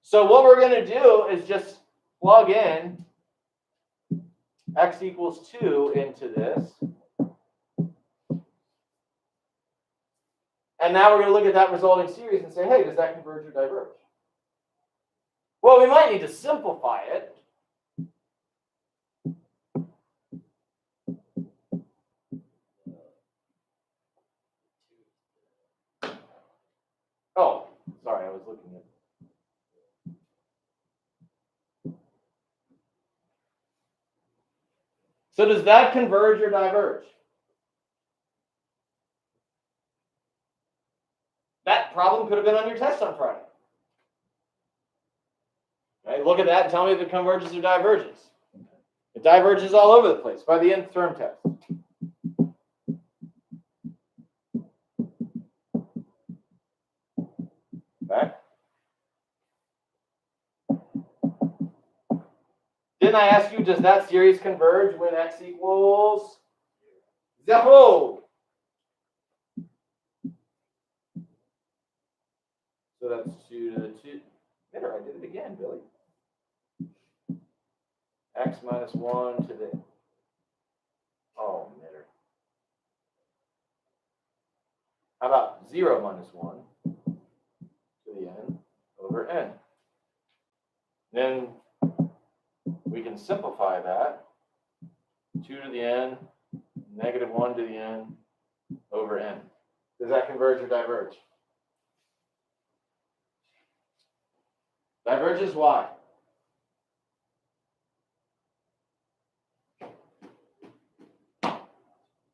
So what we're going to do is just plug in x equals 2 into this. And now we're going to look at that resulting series and say, hey, does that converge or diverge? Well, we might need to simplify it. Oh, sorry, I was looking at. So does that converge or diverge? That problem could have been on your test on Friday. Right? Look at that and tell me if it converges or diverges. It diverges all over the place by the nth term test. Okay. Didn't I ask you, does that series converge when x equals 0? So that's 2 to the 2. Better, I did it again, Billy. X minus 1 to the. Oh, mitter. How about 0 minus 1 to the n over n? Then we can simplify that. 2 to the n, negative 1 to the n over n. Does that converge or diverge? Diverges, why?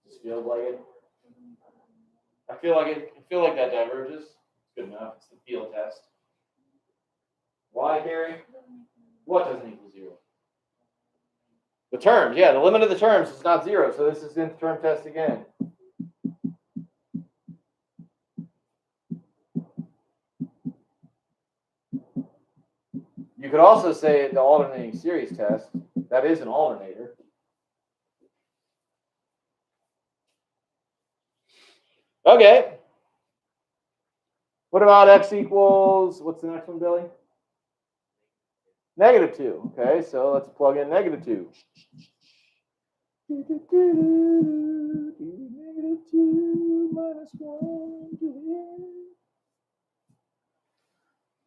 Just feels like it. I feel like that diverges. It's good enough. It's the field test. Why, Gary? What doesn't equal 0? The terms, yeah, the limit of the terms is not 0, so this is nth term test again. You could also say the alternating series test. That is an alternator. Okay. What about x equals, what's the next one, Billy? Negative 2. Okay, so let's plug in negative 2. Negative 2 minus 1 to the n.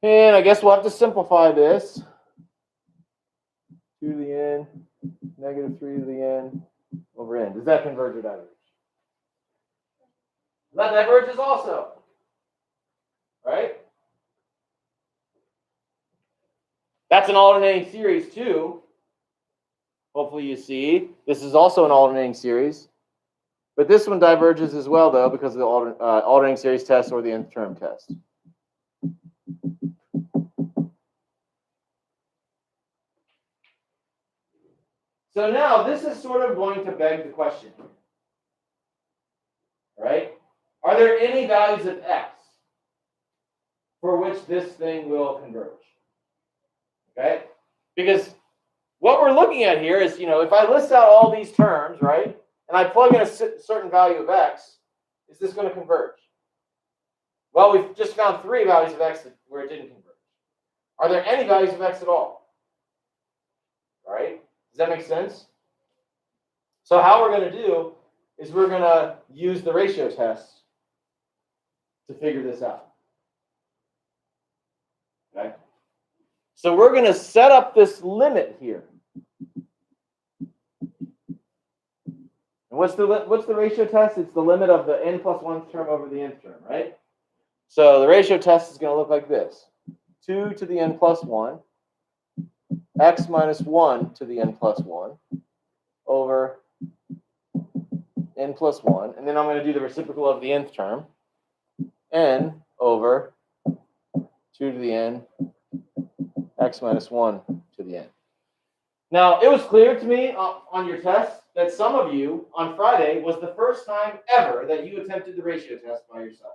And I guess we'll have to simplify this. 2 to the n, negative 3 to the n over n. Does that converge or diverge? That diverges also. Right? That's an alternating series too. Hopefully you see. This is also an alternating series. But this one diverges as well, though, because of the alternating series test or the nth term test. So now this is sort of going to beg the question. Right? Are there any values of x for which this thing will converge? Okay? Because what we're looking at here is, if I list out all these terms, right, and I plug in a certain value of x, is this going to converge? Well, we've just found 3 values of x where it didn't converge. Are there any values of x at all? All right? Does that make sense? So how we're going to do is we're going to use the ratio test to figure this out. Okay? So we're going to set up this limit here. And what's the ratio test? It's the limit of the n plus 1th term over the nth term, right? So the ratio test is going to look like this. 2 to the n plus 1, x minus 1 to the n plus 1 over n plus 1. And then I'm going to do the reciprocal of the nth term, n over 2 to the n, x minus 1 to the n. Now, it was clear to me on your test that some of you on Friday was the first time ever that you attempted the ratio test by yourself.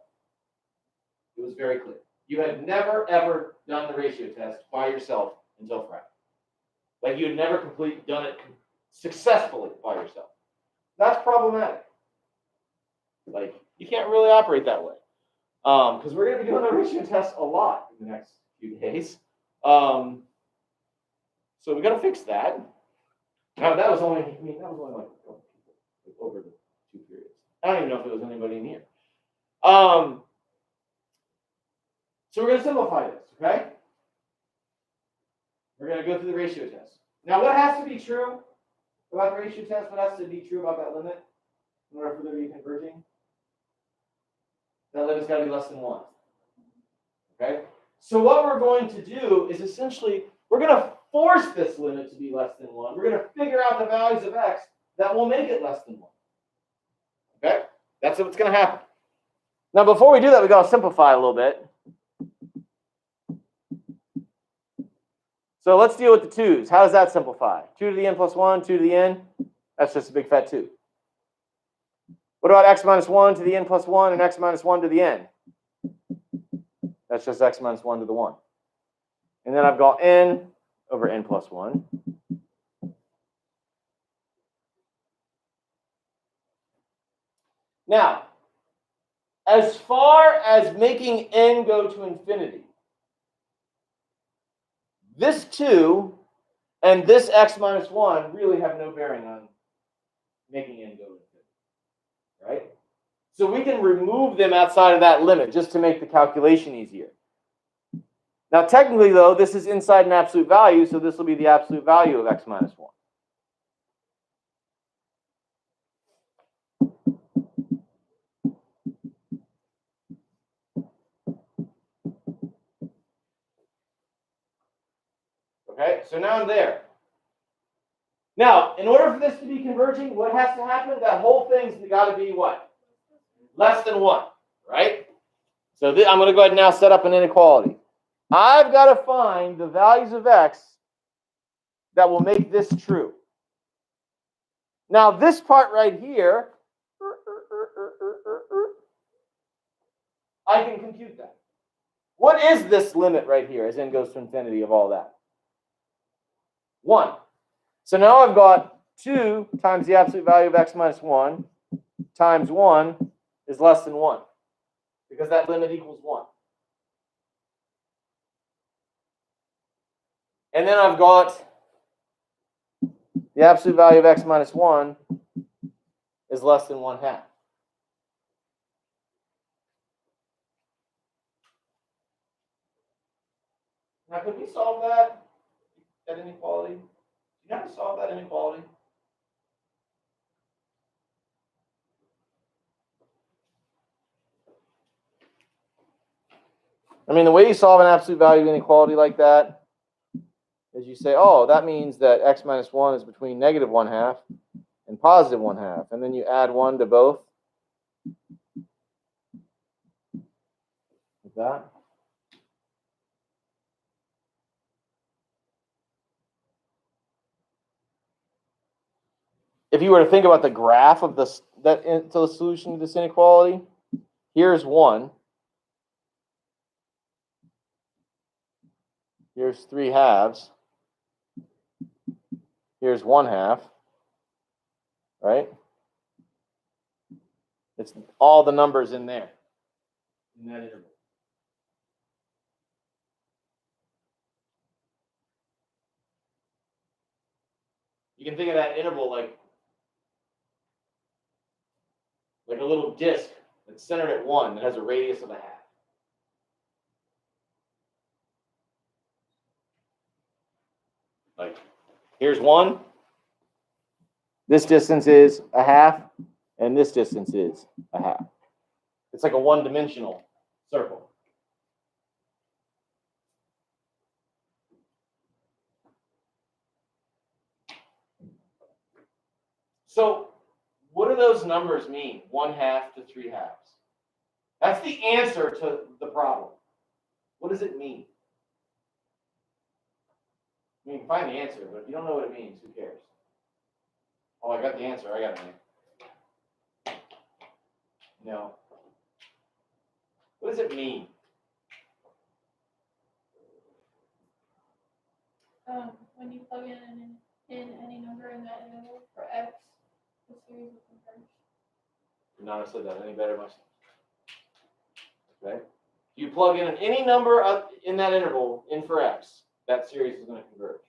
It was very clear. You had never, ever done the ratio test by yourself until Friday. Like you had never done it successfully by yourself. That's problematic. Like, you can't really operate that way. Because we're going to be doing the ratio test a lot in the next few days. So we got to fix that. Now that was only, like over the 2 periods. I don't even know if there was anybody in here. So we're going to simplify this, okay? We're going to go through the ratio test. Now what has to be true about the ratio test? What has to be true about that limit in order for there to be converging? That limit's got to be less than 1. Okay? So what we're going to do is essentially, we're going to force this limit to be less than 1. We're going to figure out the values of x that will make it less than 1. Okay? That's what's going to happen. Now, before we do that, we've got to simplify a little bit. So let's deal with the 2's. How does that simplify? 2 to the n plus 1, 2 to the n. That's just a big fat 2. What about x minus 1 to the n plus 1 and x minus 1 to the n? That's just x minus 1 to the 1. And then I've got n over n plus 1. Now, as far as making n go to infinity, this 2 and this x minus 1 really have no bearing on making n go to infinity, right? So we can remove them outside of that limit just to make the calculation easier. Now, technically, though, this is inside an absolute value, so this will be the absolute value of x minus 1. Okay, so now I'm there. Now, in order for this to be converging, what has to happen? That whole thing's got to be what? Less than 1, right? So I'm going to go ahead and now set up an inequality. I've got to find the values of x that will make this true. Now, this part right here, I can compute that. What is this limit right here as n goes to infinity of all that? 1. So now I've got 2 times the absolute value of x minus 1 times 1 is less than 1 because that limit equals 1. And then I've got the absolute value of x minus 1 is less than 1/2. Now, could we solve that inequality? Do you know how to solve that inequality? I mean, the way you solve an absolute value inequality like that is you say, oh, that means that x minus 1 is between negative 1/2 and positive 1/2. And then you add 1 to both. Like that. If you were to think about the graph of this, to the solution to this inequality, here's 1. Here's 3/2. Here's 1/2. Right? It's all the numbers in there, in that interval. You can think of that interval like a little disc that's centered at 1 that has a radius of a half. Like, here's 1. This distance is a half, and this distance is a half. It's like a one-dimensional circle. So what do those numbers mean? 1/2 to 3/2. That's the answer to the problem. What does it mean? I mean, you can find the answer, but if you don't know what it means, who cares? Oh, I got the answer. I got it. No. What does it mean? When you plug in any number in that interval for x, the series will converge. Could not have said that any better myself. Okay? You plug in any number in that interval in for x, that series is going to converge.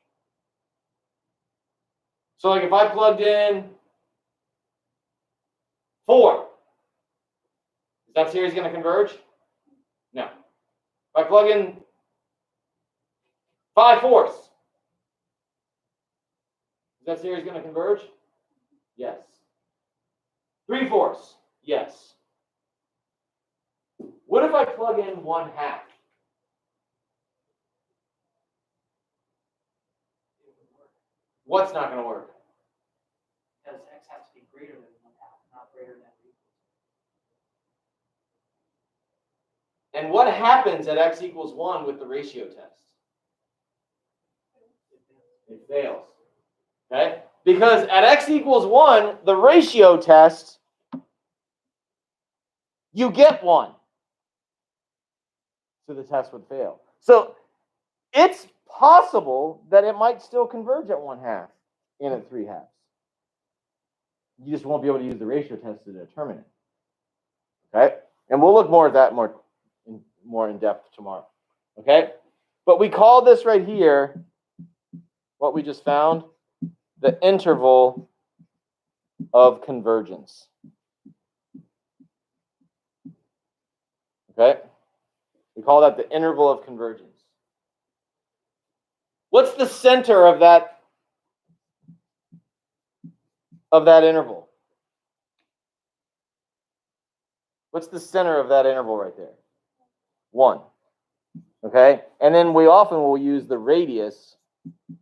So like if I plugged in 4, is that series going to converge? No. If I plug in 5/4, is that series going to converge? Yes. 3/4, yes. What if I plug in 1/2? What's not going to work? Because x has to be greater than 1/2, not greater than or equal to. And what happens at x equals 1 with the ratio test? It fails. Okay? Because at x equals 1, the ratio test, you get 1. So the test would fail. So it's possible that it might still converge at 1/2 and at 3/2. You just won't be able to use the ratio test to determine it. Okay? And we'll look more at that more in depth tomorrow. Okay? But we call this right here, what we just found, the interval of convergence. Okay? We call that the interval of convergence. What's the center of that interval? What's the center of that interval right there? 1. Okay? And then we often will use the radius.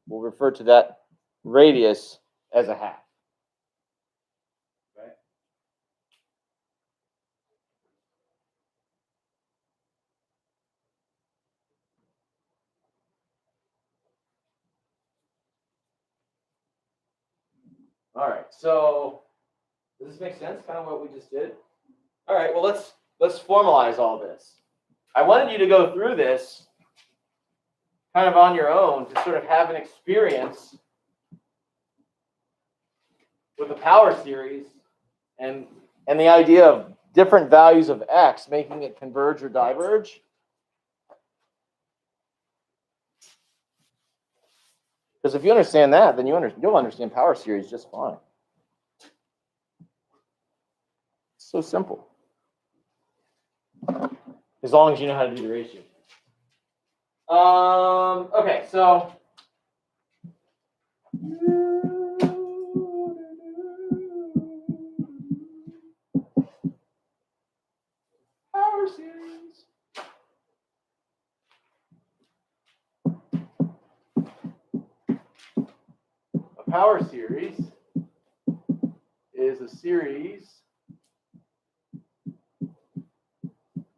We'll refer to that radius as a half. Okay? All right. So does this make sense? Kind of what we just did? All right. Well, let's formalize all this. I wanted you to go through this kind of on your own to sort of have an experience with the power series and the idea of different values of x making it converge or diverge. Because if you understand that, then you'll understand power series just fine. It's so simple. As long as you know how to do the ratio. Okay, so power series. A power series is a series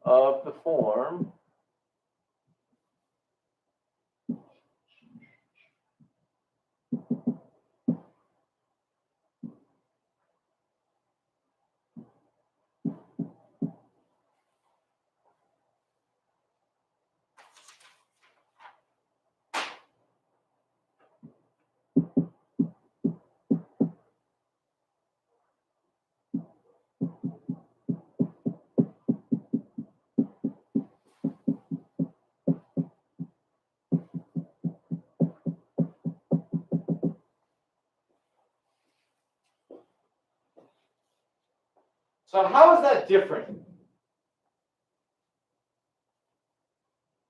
of the form So how is that different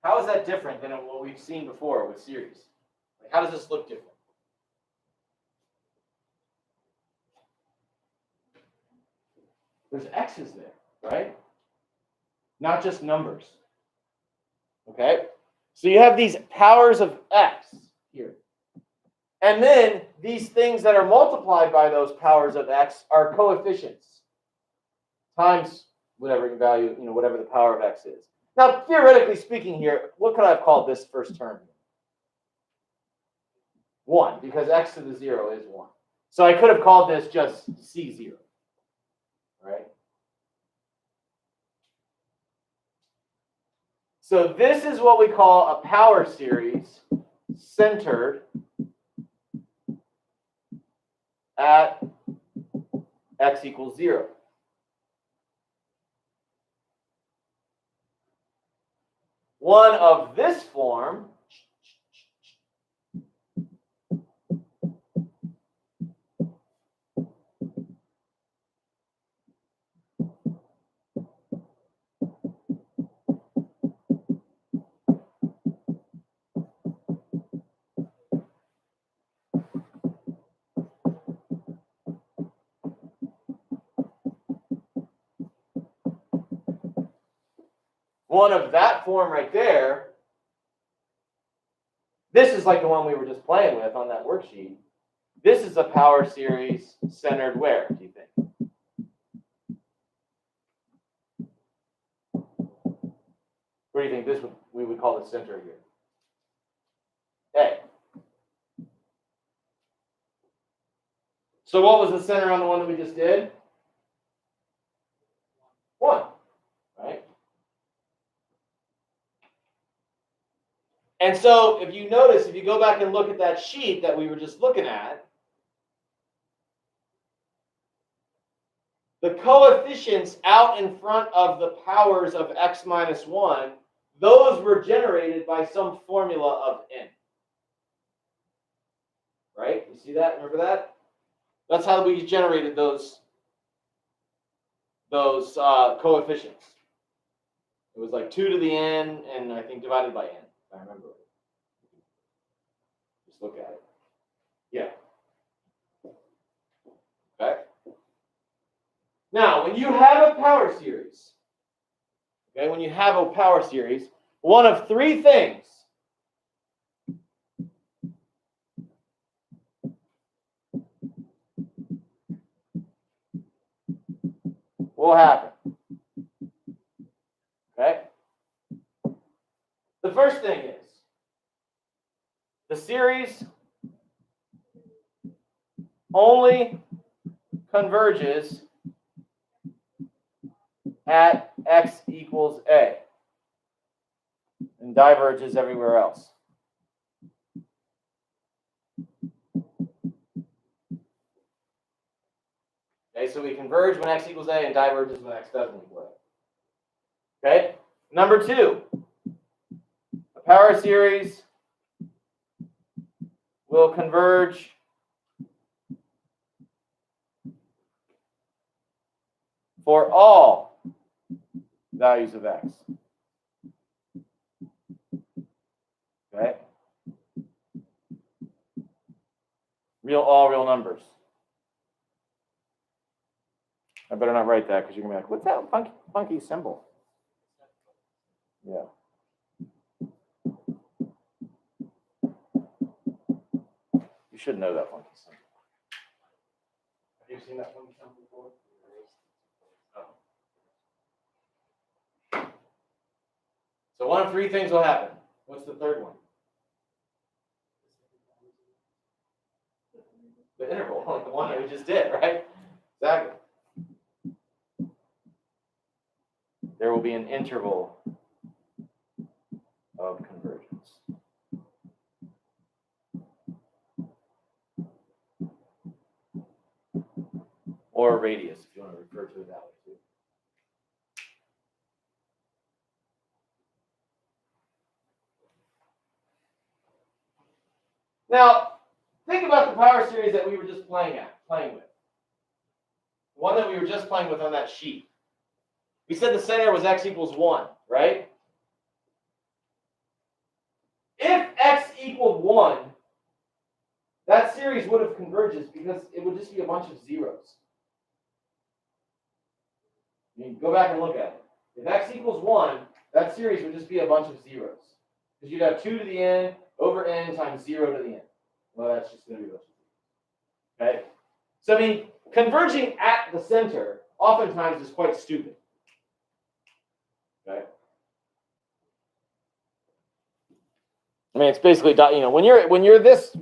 How is that different than what we've seen before with series? Like, how does this look different? There's x's there, right? Not just numbers. Okay? So you have these powers of x here. And then these things that are multiplied by those powers of x are coefficients times whatever value, whatever the power of x is. Now, theoretically speaking here, what could I have called this first term? 1, because x to the 0 is 1. So I could have called this just C0, right? So this is what we call a power series centered at x equals 0. One of this form one of that form right there, this is like the one we were just playing with on that worksheet. This is a power series centered where, do you think? Where do you think we would call the center here? A. So what was the center on the one that we just did? 1, right? And so if you notice, if you go back and look at that sheet that we were just looking at, the coefficients out in front of the powers of x minus 1, those were generated by some formula of n. Right? You see that? Remember that? That's how we generated those coefficients. It was like 2 to the n, and I think divided by n, if I remember. Just look at it. Yeah. Okay. Now, when you have a power series, one of 3 things will happen. Okay? The first thing is the series only converges at x equals a and diverges everywhere else. Okay, so we converge when x equals a and diverges when x doesn't equal a. Okay? Number 2, a power series will converge for all values of x. Okay? All real numbers. I better not write that because you're going to be like, what's that funky symbol? Yeah. You should know that funky symbol. Have you seen that funky symbol before? Oh. So one of 3 things will happen. What's the third one? The interval, like the one that we just did, right? Exactly. There will be an interval of convergence. Or a radius, if you want to refer to it that way too. Now, think about the power series that we were just playing with. One that we were just playing with on that sheet. We said the center was x equals 1, right? If x equaled 1, that series would have converges because it would just be a bunch of zeros. You can go back and look at it. If x equals 1, that series would just be a bunch of zeros. Because you'd have 2 to the n over n times 0 to the n. Well, that's just going to be a bunch of zeros. Okay? So, I mean, converging at the center oftentimes is quite stupid. Okay? I mean, it's basically, you know, when you're this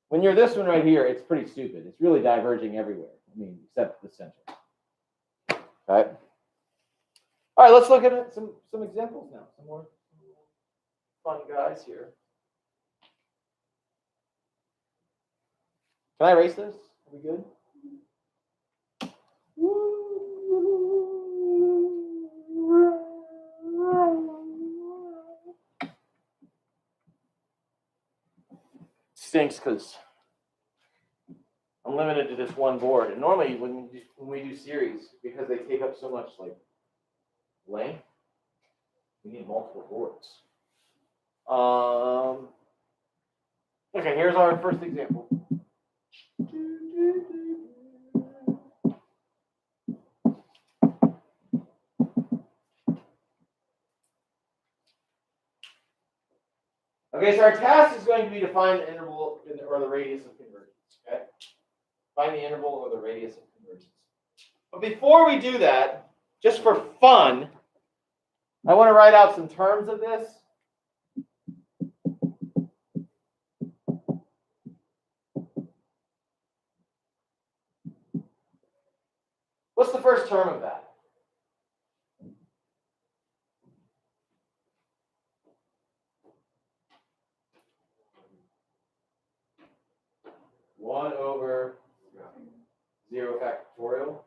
one right here, it's pretty stupid. It's really diverging everywhere. I mean, except the center. Okay. All right, let's look at some examples now. Some more fun guys here. Can I erase this? Are we good? Stinks because I'm limited to this one board. And normally when we do series, because they take up so much like length, we need multiple boards. Okay, here's our first example. Okay, so our task is going to be to find the interval or the radius of convergence. Okay, find the interval or the radius of convergence. But before we do that, just for fun, I want to write out some terms of this. What's the first term of that? One over 0 factorial.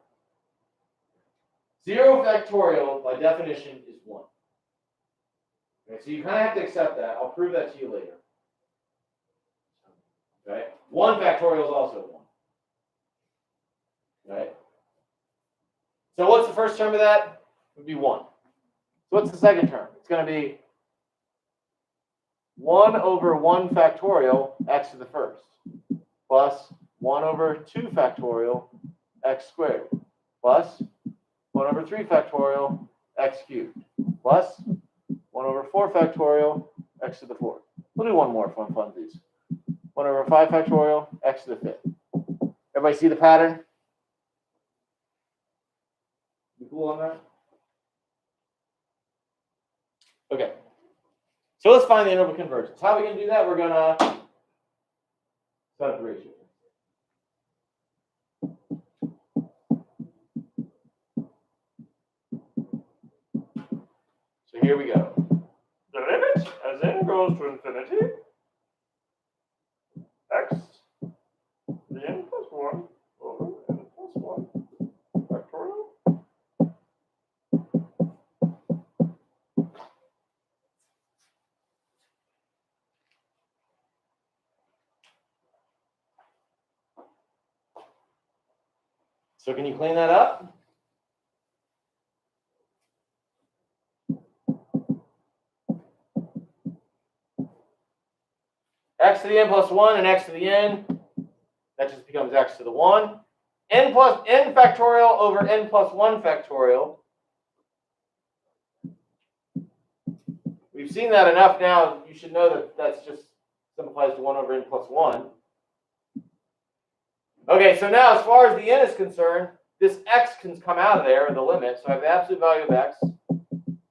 0 factorial, by definition, is 1. Okay, so you kind of have to accept that. I'll prove that to you later. Okay, 1 factorial is also 1. Okay. So what's the first term of that? It would be 1. So what's the second term? It's going to be 1 over 1 factorial x to the first plus 1 over 2 factorial x squared plus 1 over 3 factorial x cubed plus 1 over 4 factorial x to the fourth. We'll do one more for funsies. 1 over 5 factorial x to the fifth. Everybody see the pattern? You cool on that? Okay. So let's find the interval convergence. How are we going to do that? We're going to set up the ratio. So here we go. The limit as n goes to infinity, x, the n plus 1 over n plus 1 factorial. So can you clean that up? X to the n plus 1 and x to the n, that just becomes x to the 1. N plus n factorial over n plus 1 factorial. We've seen that enough now. You should know that that's just simplifies to 1 over n plus 1. Okay, so now as far as the n is concerned, this x can come out of there, the limit. So I have the absolute value of x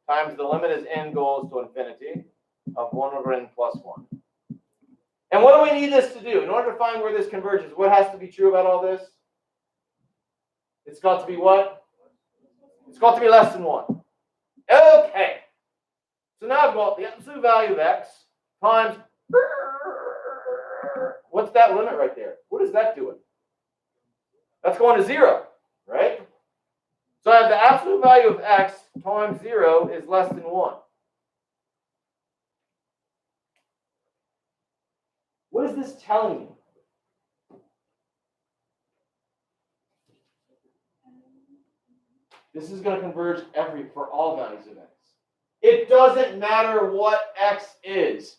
times the limit as n goes to infinity of 1 over n plus 1. And what do we need this to do? In order to find where this converges, what has to be true about all this? It's got to be what? It's got to be less than 1. Okay. So now I've got the absolute value of x times, what's that limit right there? What is that doing? That's going to 0, right? So I have the absolute value of x times 0 is less than 1. What is this telling me? This is going to converge for all values of x. It doesn't matter what x is.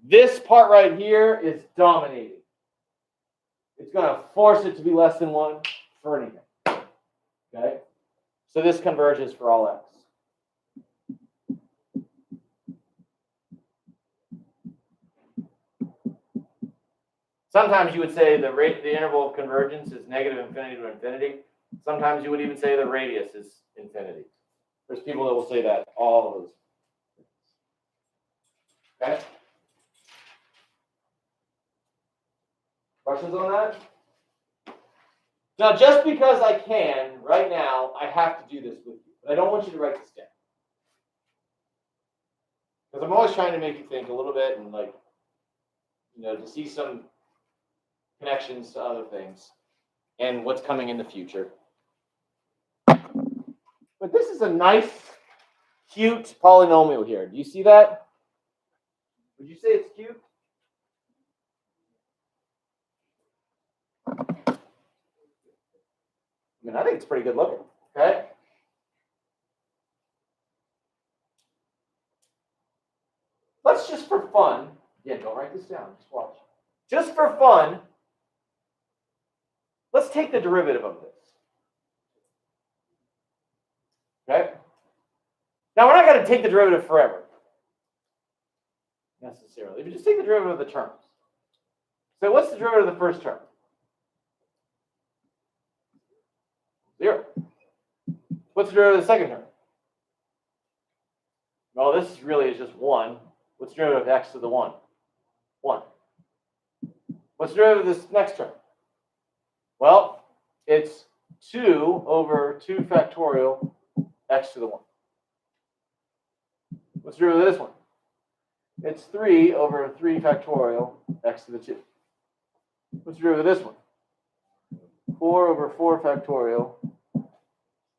This part right here is dominating. It's going to force it to be less than 1 for anything. Okay? So this converges for all x. Sometimes you would say the interval of convergence is negative infinity to infinity. Sometimes you would even say the radius is infinity. There's people that will say that, all of those. Okay? Questions on that? Now, just because I can, right now, I have to do this with you. But I don't want you to write this down. Because I'm always trying to make you think a little bit and, like, you know, to see some connections to other things and what's coming in the future. But this is a nice, cute polynomial here. Do you see that? Would you say it's cute? I mean, I think it's pretty good looking. Okay? Let's just for fun, again, don't write this down, just watch. Just for fun, let's take the derivative of this. Okay? Now, we're not going to take the derivative forever, necessarily, but just take the derivative of the terms. So what's the derivative of the first term? 0. What's the derivative of the second term? Well, this really is just 1. What's the derivative of x to the 1? 1. What's the derivative of this next term? Well, it's 2 over 2 factorial x to the 1. What's the derivative of this one? It's 3 over 3 factorial x to the 2. What's the derivative of this one? 4 over 4 factorial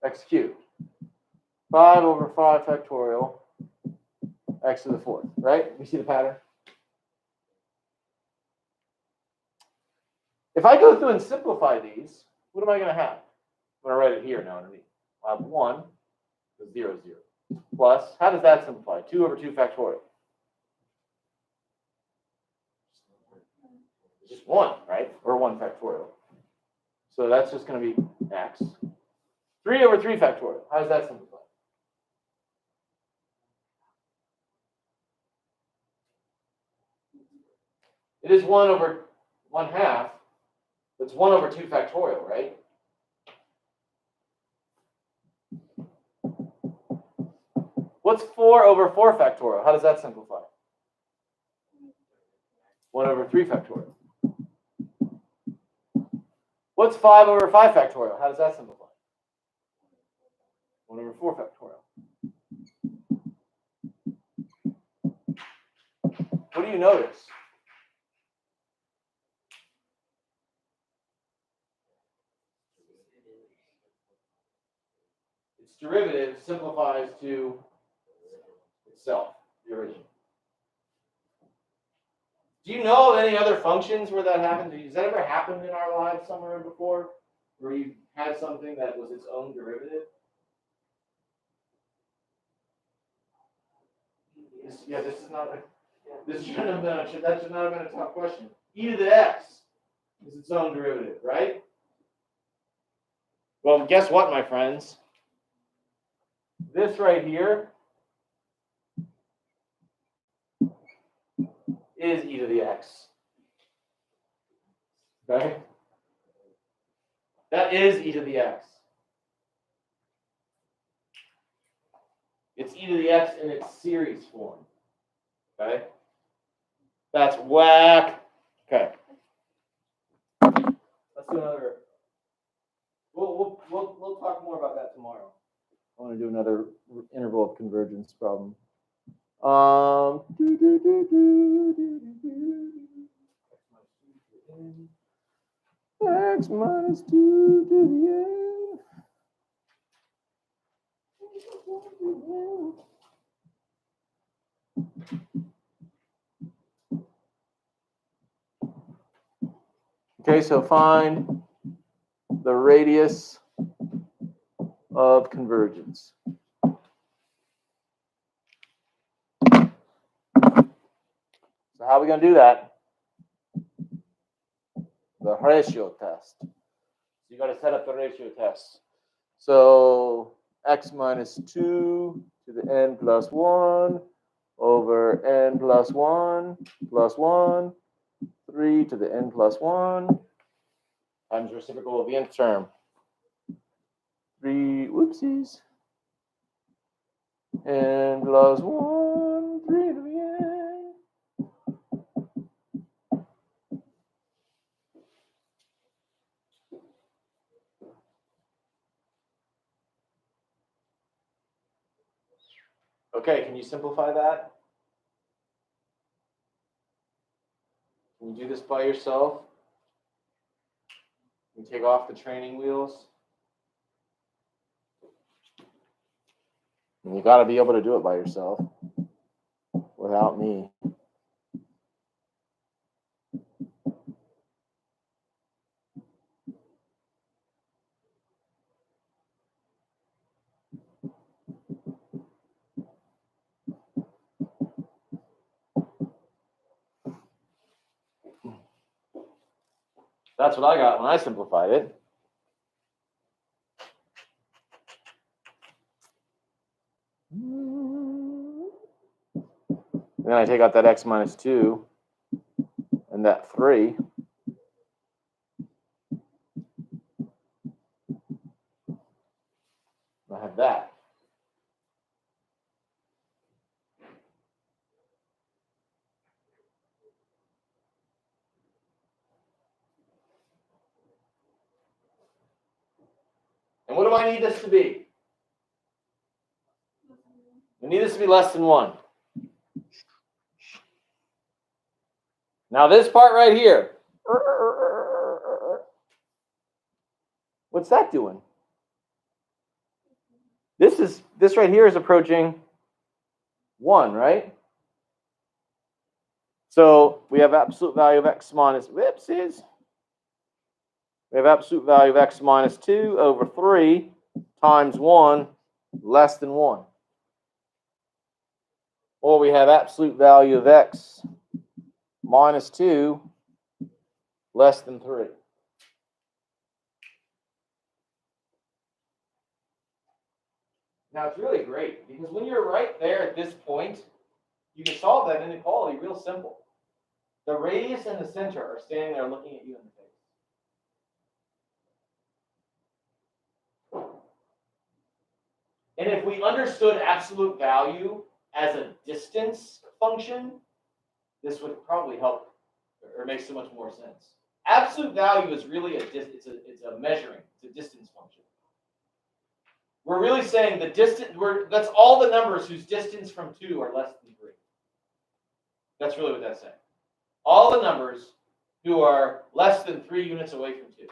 x cubed. 5 over 5 factorial x to the 4th, right? You see the pattern? If I go through and simplify these, what am I going to have? I'm going to write it here now underneath. I'll have 1, 0, 0. Plus, how does that simplify? 2 over 2 factorial. Just 1, right? Or 1 factorial. So that's just going to be x. 3 over 3 factorial. How does that simplify? It is 1 over 1/2. It's 1 over 2 factorial, right? What's 4 over 4 factorial? How does that simplify? 1 over 3 factorial. What's 5 over 5 factorial? How does that simplify? 1 over 4 factorial. What do you notice? Its derivative simplifies to itself, the original. Do you know of any other functions where that happened? Has that ever happened in our lives somewhere before, where you had something that was its own derivative? This is not a. This shouldn't have been a. That should not have been a tough question. E to the x is its own derivative, right? Well, guess what, my friends? This right here is e to the x. Okay? That is e to the x. It's e to the x in its series form. Okay? That's whack. Okay. Let's do another. We'll talk more about that tomorrow. I want to do another interval of convergence problem. X minus 2 to the n. Okay, so find the radius of convergence. So how are we going to do that? The ratio test. So you got to set up the ratio test. So x minus 2 to the n plus 1 over n plus 1 plus 1, 3 to the n plus 1 times reciprocal of the nth term. 3, whoopsies. N plus 1, 3 to the n. Okay, can you simplify that? Can you do this by yourself? Can you take off the training wheels? And you got to be able to do it by yourself without me. That's what I got when I simplified it. Then I take out that x minus 2 and that 3. I have that. And what do I need this to be? I need this to be less than 1. Now this part right here. What's that doing? This right here is approaching 1, right? So we have absolute value of x minus, whoopsies. We have absolute value of x minus 2 over 3 times 1 less than 1. Or we have absolute value of x minus 2 less than 3. Now it's really great because when you're right there at this point, you can solve that inequality real simple. The radius and the center are standing there looking at you in the face. And if we understood absolute value as a distance function, this would probably help or make so much more sense. Absolute value is really it's a measuring, it's a distance function. We're really saying the distance, that's all the numbers whose distance from 2 are less than 3. That's really what that's saying. All the numbers who are less than 3 units away from 2.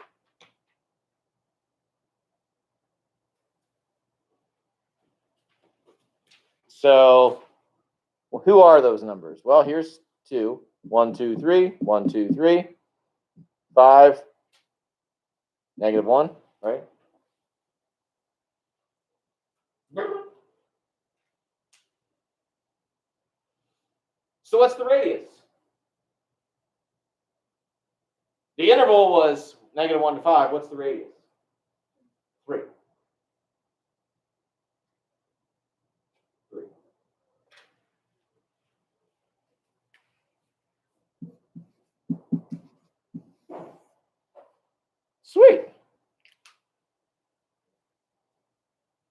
So, well, who are those numbers? Well, here's 2. 1, 2, 3. 1, 2, 3. 5. -1, right? So what's the radius? The interval was -1 to 5. What's the radius? 3. 3. Sweet.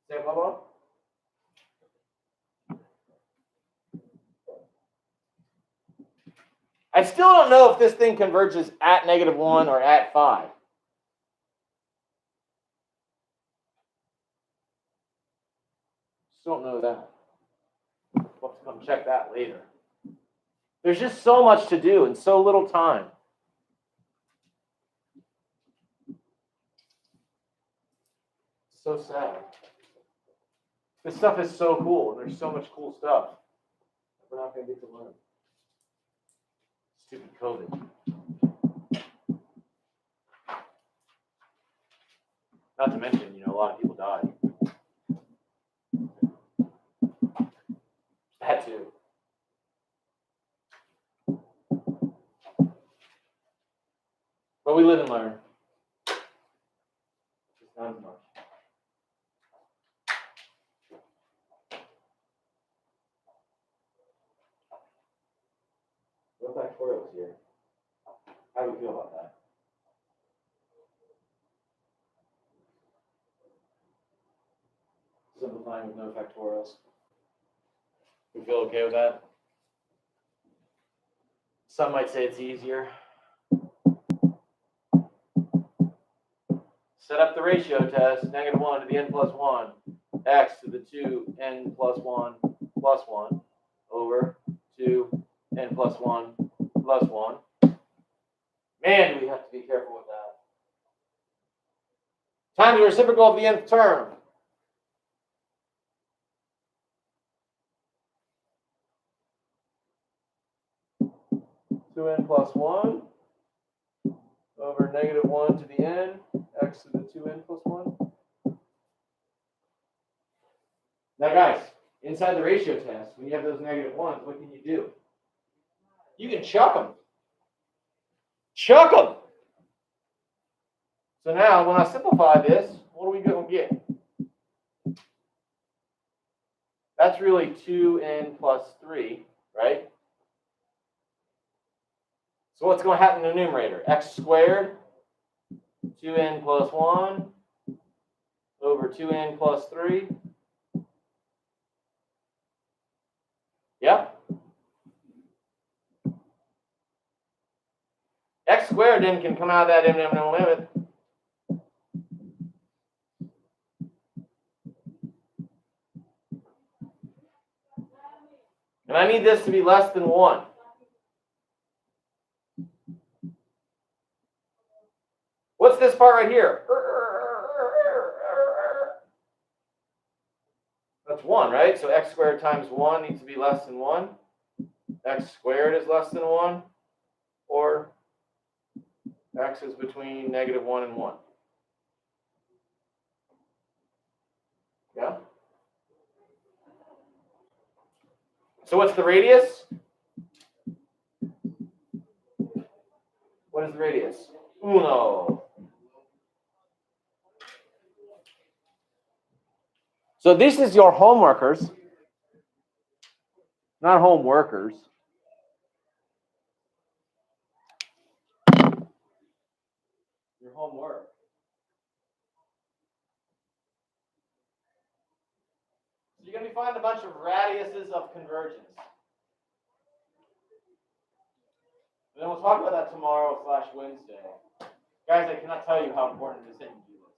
Say blah blah. I still don't know if this thing converges at -1 or at 5. Still don't know that. We'll have to come check that later. There's just so much to do and so little time. So sad. This stuff is so cool, and there's so much cool stuff that we're not going to get to learn. Stupid COVID. Not to mention, a lot of people died. That too. we live and learn. Just not as much. What factorials here? How do we feel about that? Simplifying with no factorials. We feel okay with that? Some might say it's easier. Set up the ratio test, -1 to the n plus 1, x to the 2n plus 1 plus 1 over 2n plus 1 plus 1. Man, do we have to be careful with that. Times the reciprocal of the nth term. (2n plus 1 over -1 to the n, x to the 2n plus 1. Now guys, inside the ratio test, when you have those -1s, what can you do? You can chuck them. Chuck them! So now, when I simplify this, what are we going to get? That's really 2n plus 3, right? So what's going to happen in the numerator? X squared, 2n plus 1 over 2n plus 3. Yep. X squared then can come out of that M limit. And I need this to be less than 1. What's this part right here? That's 1, right? So x squared times 1 needs to be less than 1. X squared is less than 1. Or x is between -1 and 1. Yeah? So what's the radius? What is the radius? Uno. So this is your homeworkers, not homeworkers. Your homework. So you're going to be finding a bunch of radiuses of convergence. And then we'll talk about that tomorrow/Wednesday. Guys, I cannot tell you how important it is that you do this.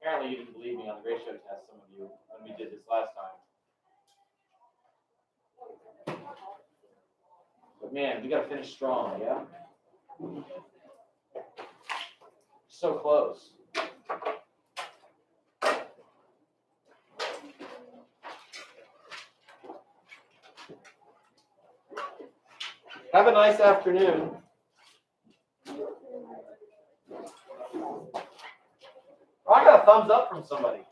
Apparently you didn't believe me on the ratio test, some of you, when we did this last time. But man, we got to finish strong, yeah? So close. Have a nice afternoon. Oh, I got a thumbs up from somebody.